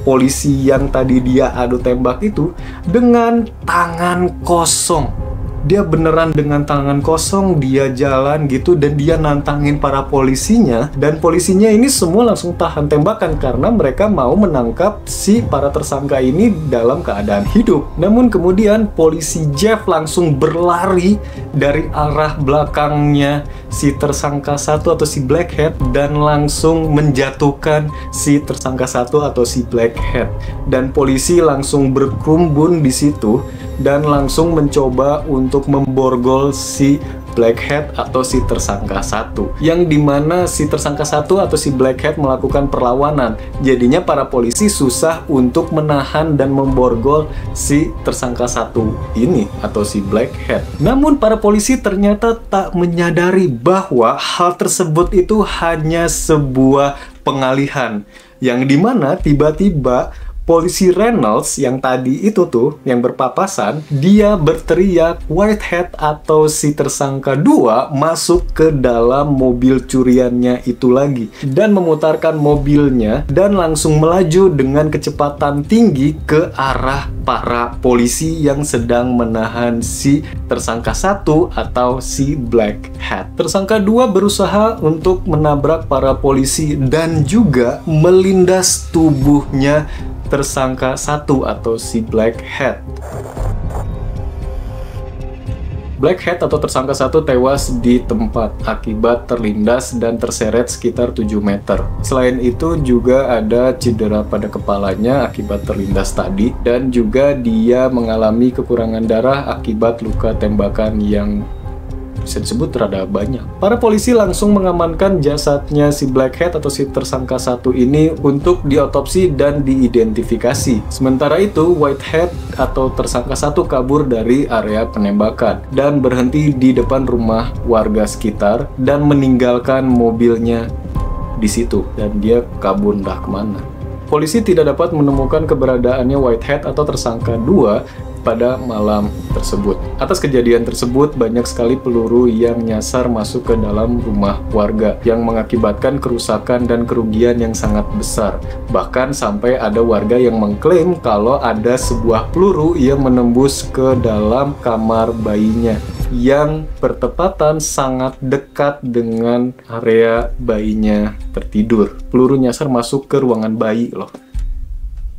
polisi yang tadi dia adu tembak itu dengan tangan kosong. Dia beneran dengan tangan kosong, dia jalan gitu dan dia nantangin para polisinya. Dan polisinya ini semua langsung tahan tembakan karena mereka mau menangkap si para tersangka ini dalam keadaan hidup. Namun kemudian polisi Jeff langsung berlari dari arah belakangnya si tersangka satu atau si Blackhead dan langsung menjatuhkan si tersangka satu atau si Blackhead. Dan polisi langsung berkerumbun di situ dan langsung mencoba untuk memborgol si Blackhead atau si tersangka satu, yang dimana si tersangka satu atau si Blackhead melakukan perlawanan. Jadinya para polisi susah untuk menahan dan memborgol si tersangka satu ini atau si Blackhead. Namun para polisi ternyata tak menyadari bahwa hal tersebut itu hanya sebuah pengalihan, yang dimana tiba-tiba polisi Reynolds yang tadi itu tuh, yang berpapasan, dia berteriak Whitehead atau si tersangka 2 masuk ke dalam mobil curiannya itu lagi dan memutarkan mobilnya dan langsung melaju dengan kecepatan tinggi ke arah para polisi yang sedang menahan si tersangka 1 atau si Blackhead. Tersangka 2 berusaha untuk menabrak para polisi dan juga melindas tubuhnya tersangka 1 atau si Blackhead. Blackhead atau tersangka 1 tewas di tempat akibat terlindas dan terseret sekitar 7 meter. Selain itu juga ada cedera pada kepalanya akibat terlindas tadi, dan juga dia mengalami kekurangan darah akibat luka tembakan yang bisa disebut rada banyak. Para polisi langsung mengamankan jasadnya si Blackhead atau si tersangka 1 ini untuk diotopsi dan diidentifikasi. Sementara itu, Whitehead atau tersangka 1 kabur dari area penembakan dan berhenti di depan rumah warga sekitar dan meninggalkan mobilnya di situ, dan dia kabur entah kemana. Polisi tidak dapat menemukan keberadaannya Whitehead atau tersangka 2 pada malam tersebut. Atas kejadian tersebut, banyak sekali peluru yang nyasar masuk ke dalam rumah warga yang mengakibatkan kerusakan dan kerugian yang sangat besar. Bahkan sampai ada warga yang mengklaim kalau ada sebuah peluru yang menembus ke dalam kamar bayinya yang bertepatan sangat dekat dengan area bayinya tertidur. Peluru nyasar masuk ke ruangan bayi loh.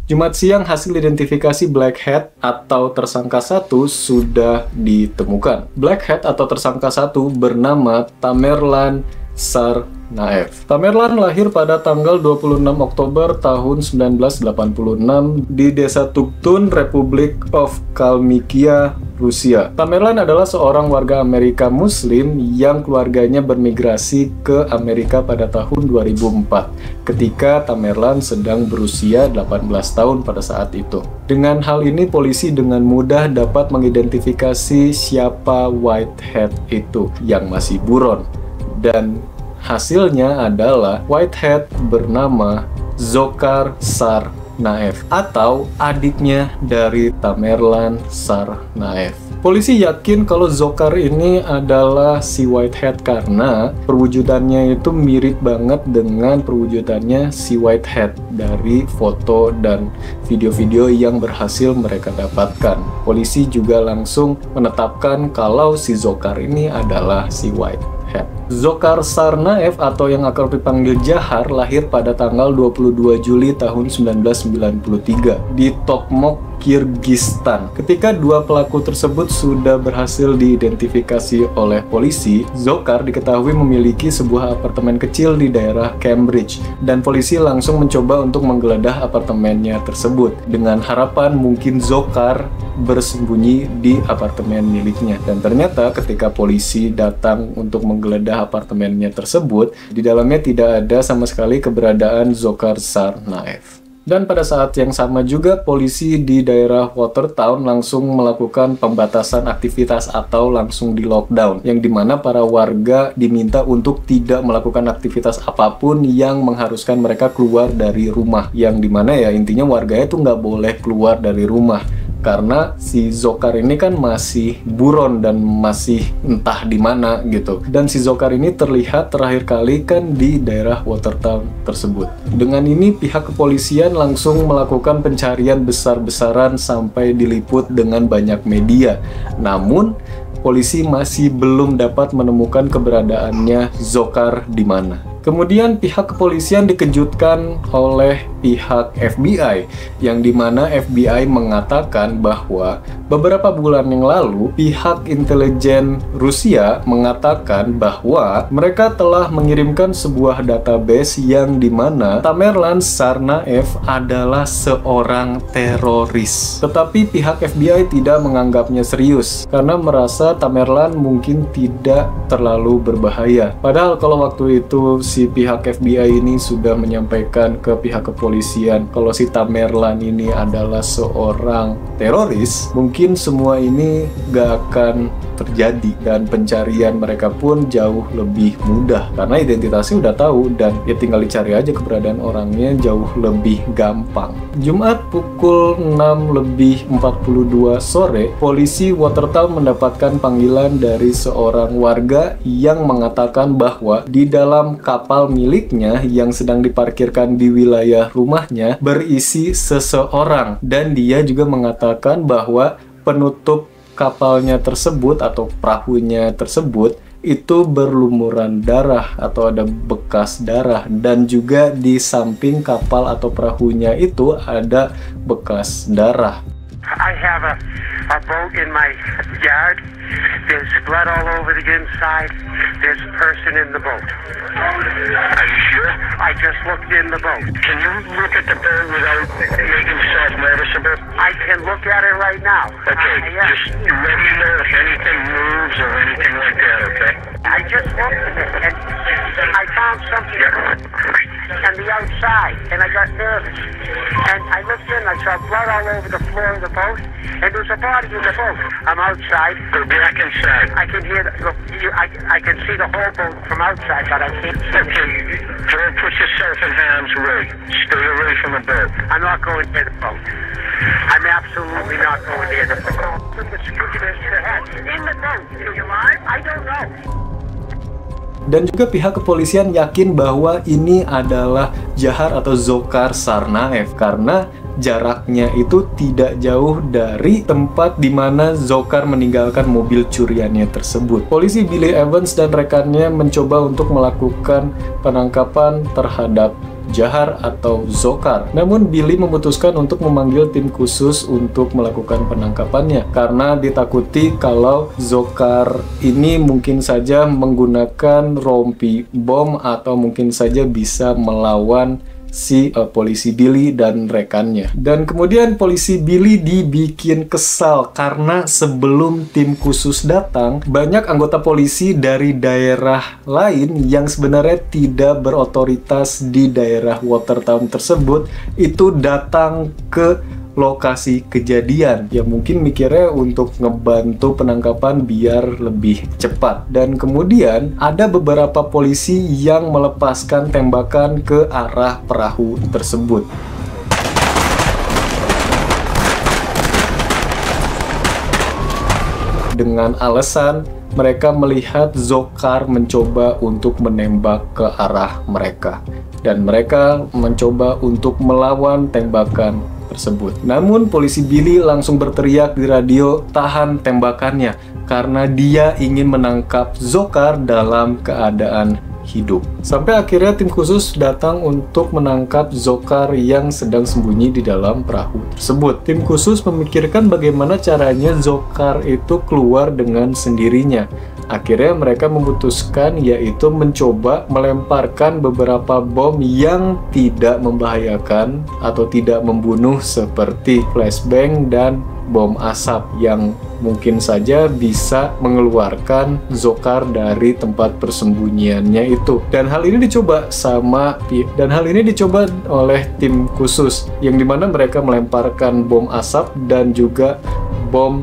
Jumat siang, hasil identifikasi Black Hat atau tersangka 1 sudah ditemukan. Black Hat atau tersangka 1 bernama Tamerlan Tsarnaev. Tamerlan lahir pada tanggal 26 Oktober tahun 1986 di desa Tuktun, Republic of Kalmykia, Rusia. Tamerlan adalah seorang warga Amerika Muslim yang keluarganya bermigrasi ke Amerika pada tahun 2004 ketika Tamerlan sedang berusia 18 tahun pada saat itu. Dengan hal ini, polisi dengan mudah dapat mengidentifikasi siapa White Hat itu yang masih buron. Dan hasilnya adalah White Hat bernama Dzhokhar Tsarnaev atau adiknya dari Tamerlan Tsarnaev. Polisi yakin kalau Dzhokhar ini adalah si White Hat karena perwujudannya itu mirip banget dengan perwujudannya si White Hat dari foto dan video-video yang berhasil mereka dapatkan. Polisi juga langsung menetapkan kalau si Dzhokhar ini adalah si White Hat. Dzhokhar Tsarnaev atau yang akrab dipanggil Jahar lahir pada tanggal 22 Juli tahun 1993 di Tokmok, Kirgistan. Ketika dua pelaku tersebut sudah berhasil diidentifikasi oleh polisi, Dzhokhar diketahui memiliki sebuah apartemen kecil di daerah Cambridge dan polisi langsung mencoba untuk menggeledah apartemennya tersebut dengan harapan mungkin Dzhokhar bersembunyi di apartemen miliknya. Dan ternyata ketika polisi datang untuk menggeledah apartemennya tersebut, di dalamnya tidak ada sama sekali keberadaan Dzhokhar Tsarnaev. Dan pada saat yang sama juga, polisi di daerah Watertown langsung melakukan pembatasan aktivitas atau langsung di lockdown, yang dimana para warga diminta untuk tidak melakukan aktivitas apapun yang mengharuskan mereka keluar dari rumah, yang dimana ya intinya warganya tuh nggak boleh keluar dari rumah. Karena si Dzhokhar ini kan masih buron dan masih entah di mana gitu. Dan si Dzhokhar ini terlihat terakhir kali kan di daerah Watertown tersebut. Dengan ini pihak kepolisian langsung melakukan pencarian besar-besaran sampai diliput dengan banyak media. Namun polisi masih belum dapat menemukan keberadaannya Dzhokhar di mana. Kemudian pihak kepolisian dikejutkan oleh pihak FBI, yang dimana FBI mengatakan bahwa beberapa bulan yang lalu pihak intelijen Rusia mengatakan bahwa mereka telah mengirimkan sebuah database yang dimana Tamerlan Tsarnaev adalah seorang teroris. Tetapi pihak FBI tidak menganggapnya serius karena merasa Tamerlan mungkin tidak terlalu berbahaya. Padahal kalau waktu itu si pihak FBI ini sudah menyampaikan ke pihak kepolisian kalau si Tamerlan ini adalah seorang teroris, mungkin semua ini gak akan terjadi dan pencarian mereka pun jauh lebih mudah karena identitasnya udah tahu dan ya tinggal dicari aja keberadaan orangnya jauh lebih gampang. Jumat pukul 6:42 sore, polisi Watertown mendapatkan panggilan dari seorang warga yang mengatakan bahwa di dalam kapal miliknya yang sedang diparkirkan di wilayah rumahnya berisi seseorang, dan dia juga mengatakan bahwa penutup kapalnya tersebut atau perahunya tersebut itu berlumuran darah atau ada bekas darah, dan juga di samping kapal atau perahunya itu ada bekas darah. I have a boat in my yard. There's blood all over the inside. There's a person in the boat. Are you sure? I just looked in the boat. Can you look at the boat without making yourself noticeable? I can look at it right now. Okay, just let me know if anything moves or anything like that, okay? I just looked at it and I found something on the outside and I got nervous. And I looked in, I saw blood all over the floor of the boat, and there's a body in the boat. I'm outside. Go back inside. I can hear the, look, I I can see the whole boat from outside, but I can't see it. Okay, don't put yourself in harm's way. Stay away from the boat. I'm not going near the boat. I'm absolutely not going near the boat. In the boat. Is he alive? I don't know. Dan juga pihak kepolisian yakin bahwa ini adalah Dzahar atau Dzhokhar Tsarnaev karena jaraknya itu tidak jauh dari tempat di mana Dzhokhar meninggalkan mobil curiannya tersebut. Polisi Billy Evans dan rekannya mencoba untuk melakukan penangkapan terhadap Dzahar atau Dzhokhar. Namun Billy memutuskan untuk memanggil tim khusus untuk melakukan penangkapannya karena ditakuti kalau Dzhokhar ini mungkin saja menggunakan rompi bom atau mungkin saja bisa melawan si polisi Billy dan rekannya. Dan kemudian polisi Billy dibikin kesal karena sebelum tim khusus datang, banyak anggota polisi dari daerah lain yang sebenarnya tidak berotoritas di daerah Watertown tersebut itu datang ke lokasi kejadian yang mungkin mikirnya untuk ngebantu penangkapan biar lebih cepat. Dan kemudian ada beberapa polisi yang melepaskan tembakan ke arah perahu tersebut. Dengan alasan mereka melihat Dzhokhar mencoba untuk menembak ke arah mereka dan mereka mencoba untuk melawan tembakan tersebut. Namun polisi Billy langsung berteriak di radio, tahan tembakannya karena dia ingin menangkap Dzhokhar dalam keadaan hidup. Sampai akhirnya tim khusus datang untuk menangkap Dzhokhar yang sedang sembunyi di dalam perahu tersebut. Tim khusus memikirkan bagaimana caranya Dzhokhar itu keluar dengan sendirinya. Akhirnya mereka memutuskan yaitu mencoba melemparkan beberapa bom yang tidak membahayakan atau tidak membunuh seperti flashbang dan bom asap yang mungkin saja bisa mengeluarkan Dzhokhar dari tempat persembunyiannya itu. Dan hal ini dicoba oleh tim khusus yang dimana mereka melemparkan bom asap dan juga bom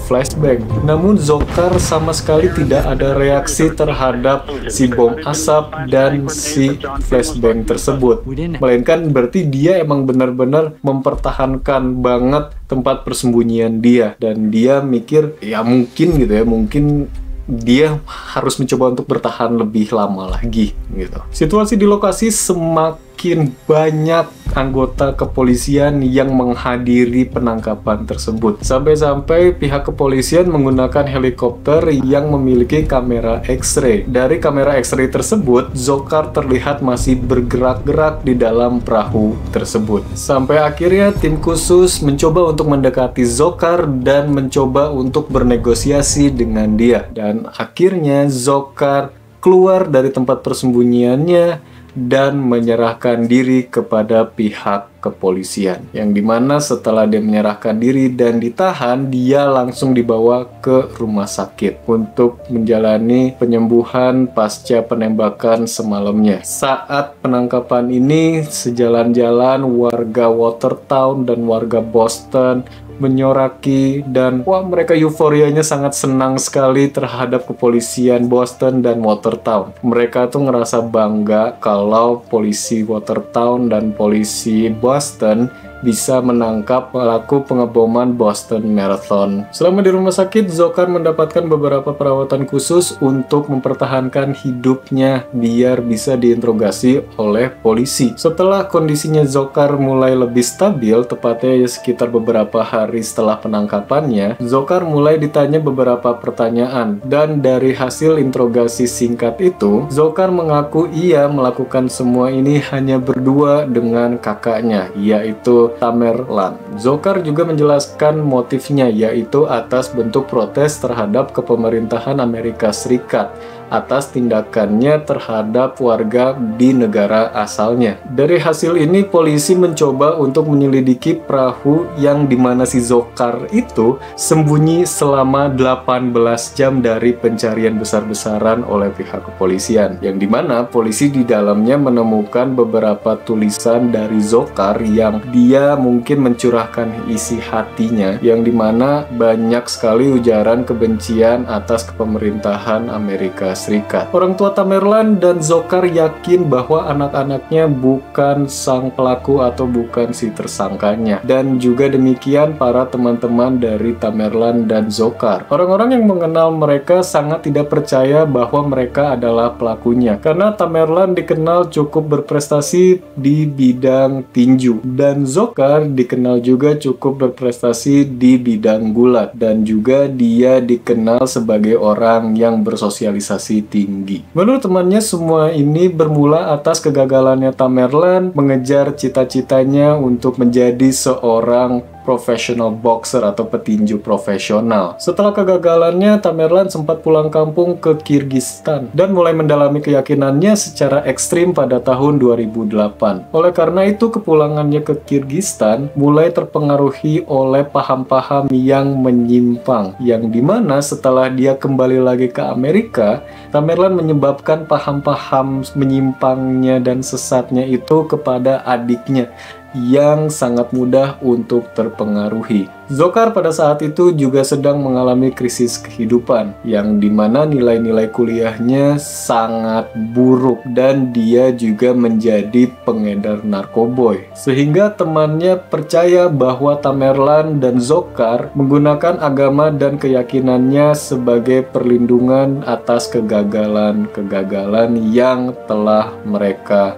flashbang. Namun Dzhokhar sama sekali tidak ada reaksi terhadap si bom asap dan si flashbang tersebut. Melainkan berarti dia emang benar-benar mempertahankan banget tempat persembunyian dia. Dan dia mikir, ya mungkin gitu ya, mungkin dia harus mencoba untuk bertahan lebih lama lagi gitu. Situasi di lokasi semakin banyak anggota kepolisian yang menghadiri penangkapan tersebut. Sampai-sampai pihak kepolisian menggunakan helikopter yang memiliki kamera X-ray. Dari kamera X-ray tersebut, Dzhokhar terlihat masih bergerak-gerak di dalam perahu tersebut. Sampai akhirnya tim khusus mencoba untuk mendekati Dzhokhar dan mencoba untuk bernegosiasi dengan dia. Dan akhirnya Dzhokhar keluar dari tempat persembunyiannya dan menyerahkan diri kepada pihak kepolisian. Yang dimana setelah dia menyerahkan diri dan ditahan, dia langsung dibawa ke rumah sakit untuk menjalani penyembuhan pasca penembakan semalamnya. Saat penangkapan ini, sejalan-jalan warga Watertown dan warga Boston menyoraki dan wah, mereka euforianya sangat senang sekali terhadap kepolisian Boston dan Watertown. Mereka tuh ngerasa bangga kalau polisi Watertown dan polisi Boston bisa menangkap pelaku pengeboman Boston Marathon. Selama di rumah sakit, Dzhokhar mendapatkan beberapa perawatan khusus untuk mempertahankan hidupnya biar bisa diinterogasi oleh polisi. Setelah kondisinya Dzhokhar mulai lebih stabil, tepatnya sekitar beberapa hari setelah penangkapannya, Dzhokhar mulai ditanya beberapa pertanyaan. Dan dari hasil interogasi singkat itu, Dzhokhar mengaku ia melakukan semua ini hanya berdua dengan kakaknya, yaitu Tamerlan. Dzhokhar juga menjelaskan motifnya, yaitu atas bentuk protes terhadap kepemerintahan Amerika Serikat atas tindakannya terhadap warga di negara asalnya. Dari hasil ini, polisi mencoba untuk menyelidiki perahu yang dimana si Dzhokhar itu sembunyi selama 18 jam dari pencarian besar-besaran oleh pihak kepolisian. Yang dimana polisi di dalamnya menemukan beberapa tulisan dari Dzhokhar yang dia mungkin mencurahkan isi hatinya, yang dimana banyak sekali ujaran kebencian atas kepemerintahan Amerika Serikat. Orang tua Tamerlan dan Dzhokhar yakin bahwa anak-anaknya bukan sang pelaku atau bukan si tersangkanya. Dan juga demikian para teman-teman dari Tamerlan dan Dzhokhar. Orang-orang yang mengenal mereka sangat tidak percaya bahwa mereka adalah pelakunya. Karena Tamerlan dikenal cukup berprestasi di bidang tinju. Dan Dzhokhar dikenal juga cukup berprestasi di bidang gulat. Dan juga dia dikenal sebagai orang yang bersosialisasi tinggi. Menurut temannya, semua ini bermula atas kegagalannya Tamerlan mengejar cita-citanya untuk menjadi seorang professional boxer atau petinju profesional. Setelah kegagalannya, Tamerlan sempat pulang kampung ke Kyrgyzstan dan mulai mendalami keyakinannya secara ekstrim pada tahun 2008. Oleh karena itu, kepulangannya ke Kyrgyzstan mulai terpengaruhi oleh paham-paham yang menyimpang, yang dimana setelah dia kembali lagi ke Amerika, Tamerlan menyebabkan paham-paham menyimpangnya dan sesatnya itu kepada adiknya, yang sangat mudah untuk terpengaruhi. Dzhokhar pada saat itu juga sedang mengalami krisis kehidupan, yang dimana nilai-nilai kuliahnya sangat buruk dan dia juga menjadi pengedar narkoboy. Sehingga temannya percaya bahwa Tamerlan dan Dzhokhar menggunakan agama dan keyakinannya sebagai perlindungan atas kegagalan-kegagalan yang telah mereka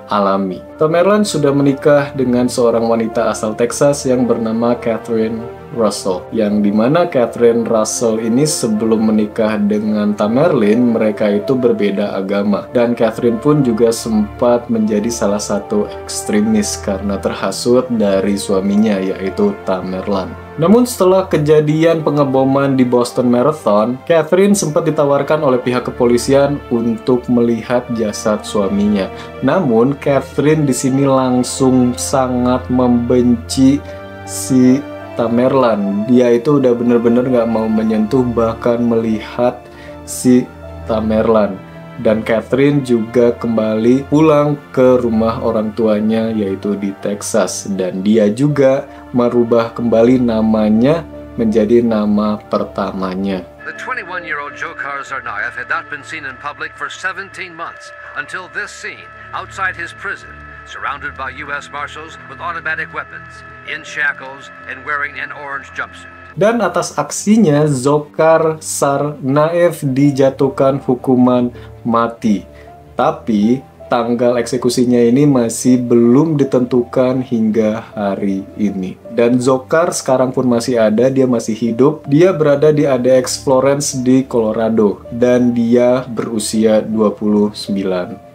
alami. Tamerlan sudah menikah dengan seorang wanita asal Texas yang bernama Catherine Russell, yang dimana Catherine Russell ini sebelum menikah dengan Tamerlan, mereka itu berbeda agama, dan Catherine pun juga sempat menjadi salah satu ekstremis karena terhasut dari suaminya, yaitu Tamerlan. Namun setelah kejadian pengeboman di Boston Marathon, Catherine sempat ditawarkan oleh pihak kepolisian untuk melihat jasad suaminya. Namun Catherine di sini langsung sangat membenci si Tamerlan. Dia itu udah bener-bener gak mau menyentuh bahkan melihat si Tamerlan. Dan Catherine juga kembali pulang ke rumah orang tuanya, yaitu di Texas. Dan dia juga merubah kembali namanya menjadi nama pertamanya. The 21-year-old Dzhokhar Tsarnaev had not been seen in public for 17 months until this scene outside his prison, surrounded by U.S. Marshals with automatic weapons, in shackles and wearing an orange jumpsuit. Dan atas aksinya, Dzhokhar Tsarnaev dijatuhkan hukuman mati. Tapi, tanggal eksekusinya ini masih belum ditentukan hingga hari ini. Dan Dzhokhar sekarang pun masih ada, dia masih hidup. Dia berada di ADX Florence di Colorado. Dan dia berusia 29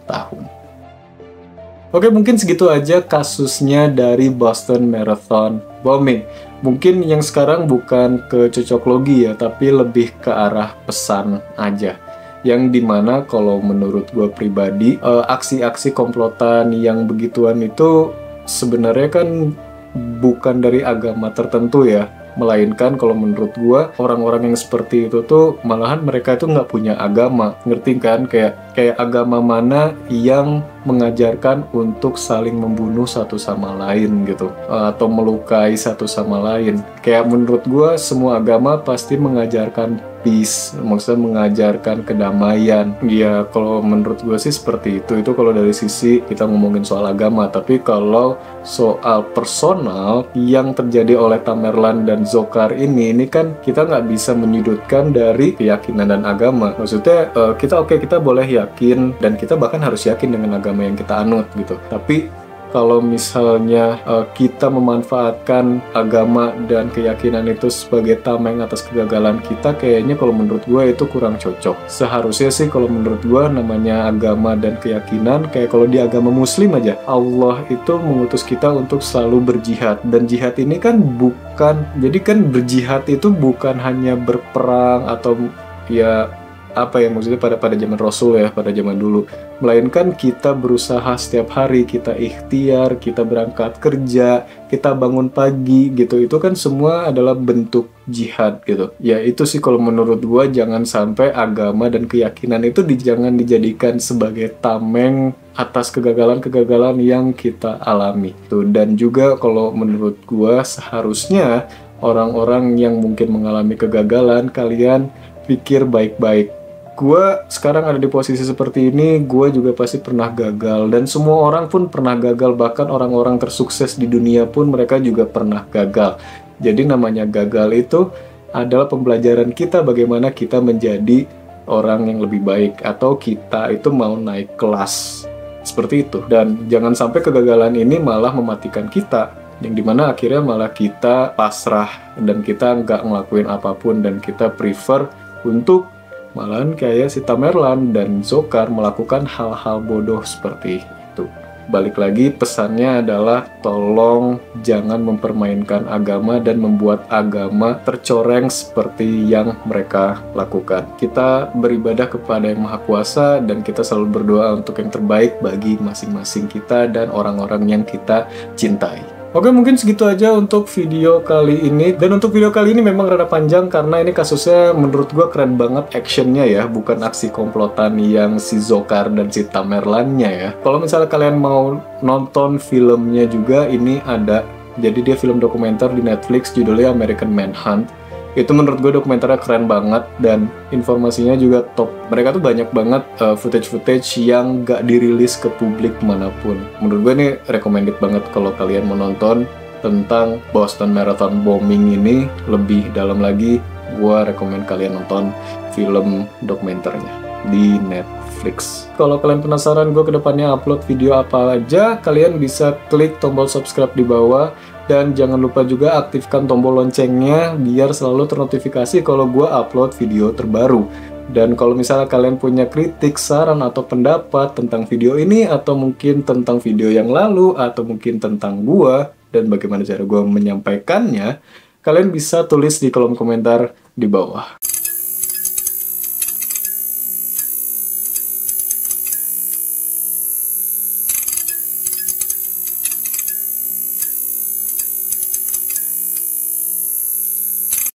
tahun. Oke, mungkin segitu aja kasusnya dari Boston Marathon Bombing. Mungkin yang sekarang bukan ke cocoklogi ya, tapi lebih ke arah pesan aja. Yang dimana kalau menurut gue pribadi, aksi-aksi komplotan yang begituan itu sebenarnya kan bukan dari agama tertentu ya. Melainkan kalau menurut gua, orang-orang yang seperti itu tuh malahan mereka itu nggak punya agama. Ngerti kan? Kayak agama mana yang mengajarkan untuk saling membunuh satu sama lain gitu, atau melukai satu sama lain. Kayak menurut gua, semua agama pasti mengajarkan peace, maksudnya mengajarkan kedamaian. Ya kalau menurut gue sih seperti itu. Itu kalau dari sisi kita ngomongin soal agama. Tapi kalau soal personal yang terjadi oleh Tamerlan dan Dzhokhar ini kan kita nggak bisa menyudutkan dari keyakinan dan agama. Maksudnya kita boleh yakin, dan kita bahkan harus yakin dengan agama yang kita anut gitu. Tapi kalau misalnya kita memanfaatkan agama dan keyakinan itu sebagai tameng atas kegagalan kita, kayaknya kalau menurut gue itu kurang cocok. Seharusnya sih kalau menurut gue namanya agama dan keyakinan, kayak kalau di agama muslim aja, Allah itu mengutus kita untuk selalu berjihad. Dan jihad ini kan bukan, jadi kan berjihad itu bukan hanya berperang atau ya apa ya maksudnya pada zaman Rasul ya, pada zaman dulu, melainkan kita berusaha setiap hari, kita ikhtiar, kita berangkat kerja, kita bangun pagi gitu. Itu kan semua adalah bentuk jihad gitu. Ya itu sih kalau menurut gua, jangan sampai agama dan keyakinan itu jangan dijadikan sebagai tameng atas kegagalan-kegagalan yang kita alami tuh. Dan juga kalau menurut gua seharusnya orang-orang yang mungkin mengalami kegagalan, kalian pikir baik-baik. gue sekarang ada di posisi seperti ini, gue juga pasti pernah gagal. Dan semua orang pun pernah gagal, bahkan orang-orang tersukses di dunia pun mereka juga pernah gagal. Jadi namanya gagal itu adalah pembelajaran kita bagaimana kita menjadi orang yang lebih baik, atau kita itu mau naik kelas. Seperti itu. Dan jangan sampai kegagalan ini malah mematikan kita, yang dimana akhirnya malah kita pasrah dan kita nggak ngelakuin apapun, dan kita prefer untuk malahan kayak si Tamerlan dan Dzhokhar melakukan hal-hal bodoh seperti itu. Balik lagi, pesannya adalah tolong jangan mempermainkan agama dan membuat agama tercoreng seperti yang mereka lakukan. Kita beribadah kepada Yang Maha Kuasa dan kita selalu berdoa untuk yang terbaik bagi masing-masing kita dan orang-orang yang kita cintai. Oke, mungkin segitu aja untuk video kali ini. Dan untuk video kali ini memang rada panjang karena ini kasusnya menurut gue keren banget actionnya ya, bukan aksi komplotan yang si Dzhokhar dan si Tamerlannya ya. Kalau misalnya kalian mau nonton filmnya juga, ini ada. Jadi dia film dokumenter di Netflix judulnya American Manhunt. Itu menurut gue dokumenternya keren banget dan informasinya juga top. Mereka tuh banyak banget footage-footage yang gak dirilis ke publik manapun. Menurut gue ini recommended banget kalau kalian mau nonton tentang Boston Marathon bombing ini lebih dalam lagi. Gue rekomen kalian nonton film dokumenternya di Netflix. Kalau kalian penasaran gue kedepannya upload video apa aja, kalian bisa klik tombol subscribe di bawah. Dan jangan lupa juga aktifkan tombol loncengnya biar selalu ternotifikasi kalau gue upload video terbaru. Dan kalau misalnya kalian punya kritik, saran, atau pendapat tentang video ini, atau mungkin tentang video yang lalu, atau mungkin tentang gue, dan bagaimana cara gue menyampaikannya, kalian bisa tulis di kolom komentar di bawah.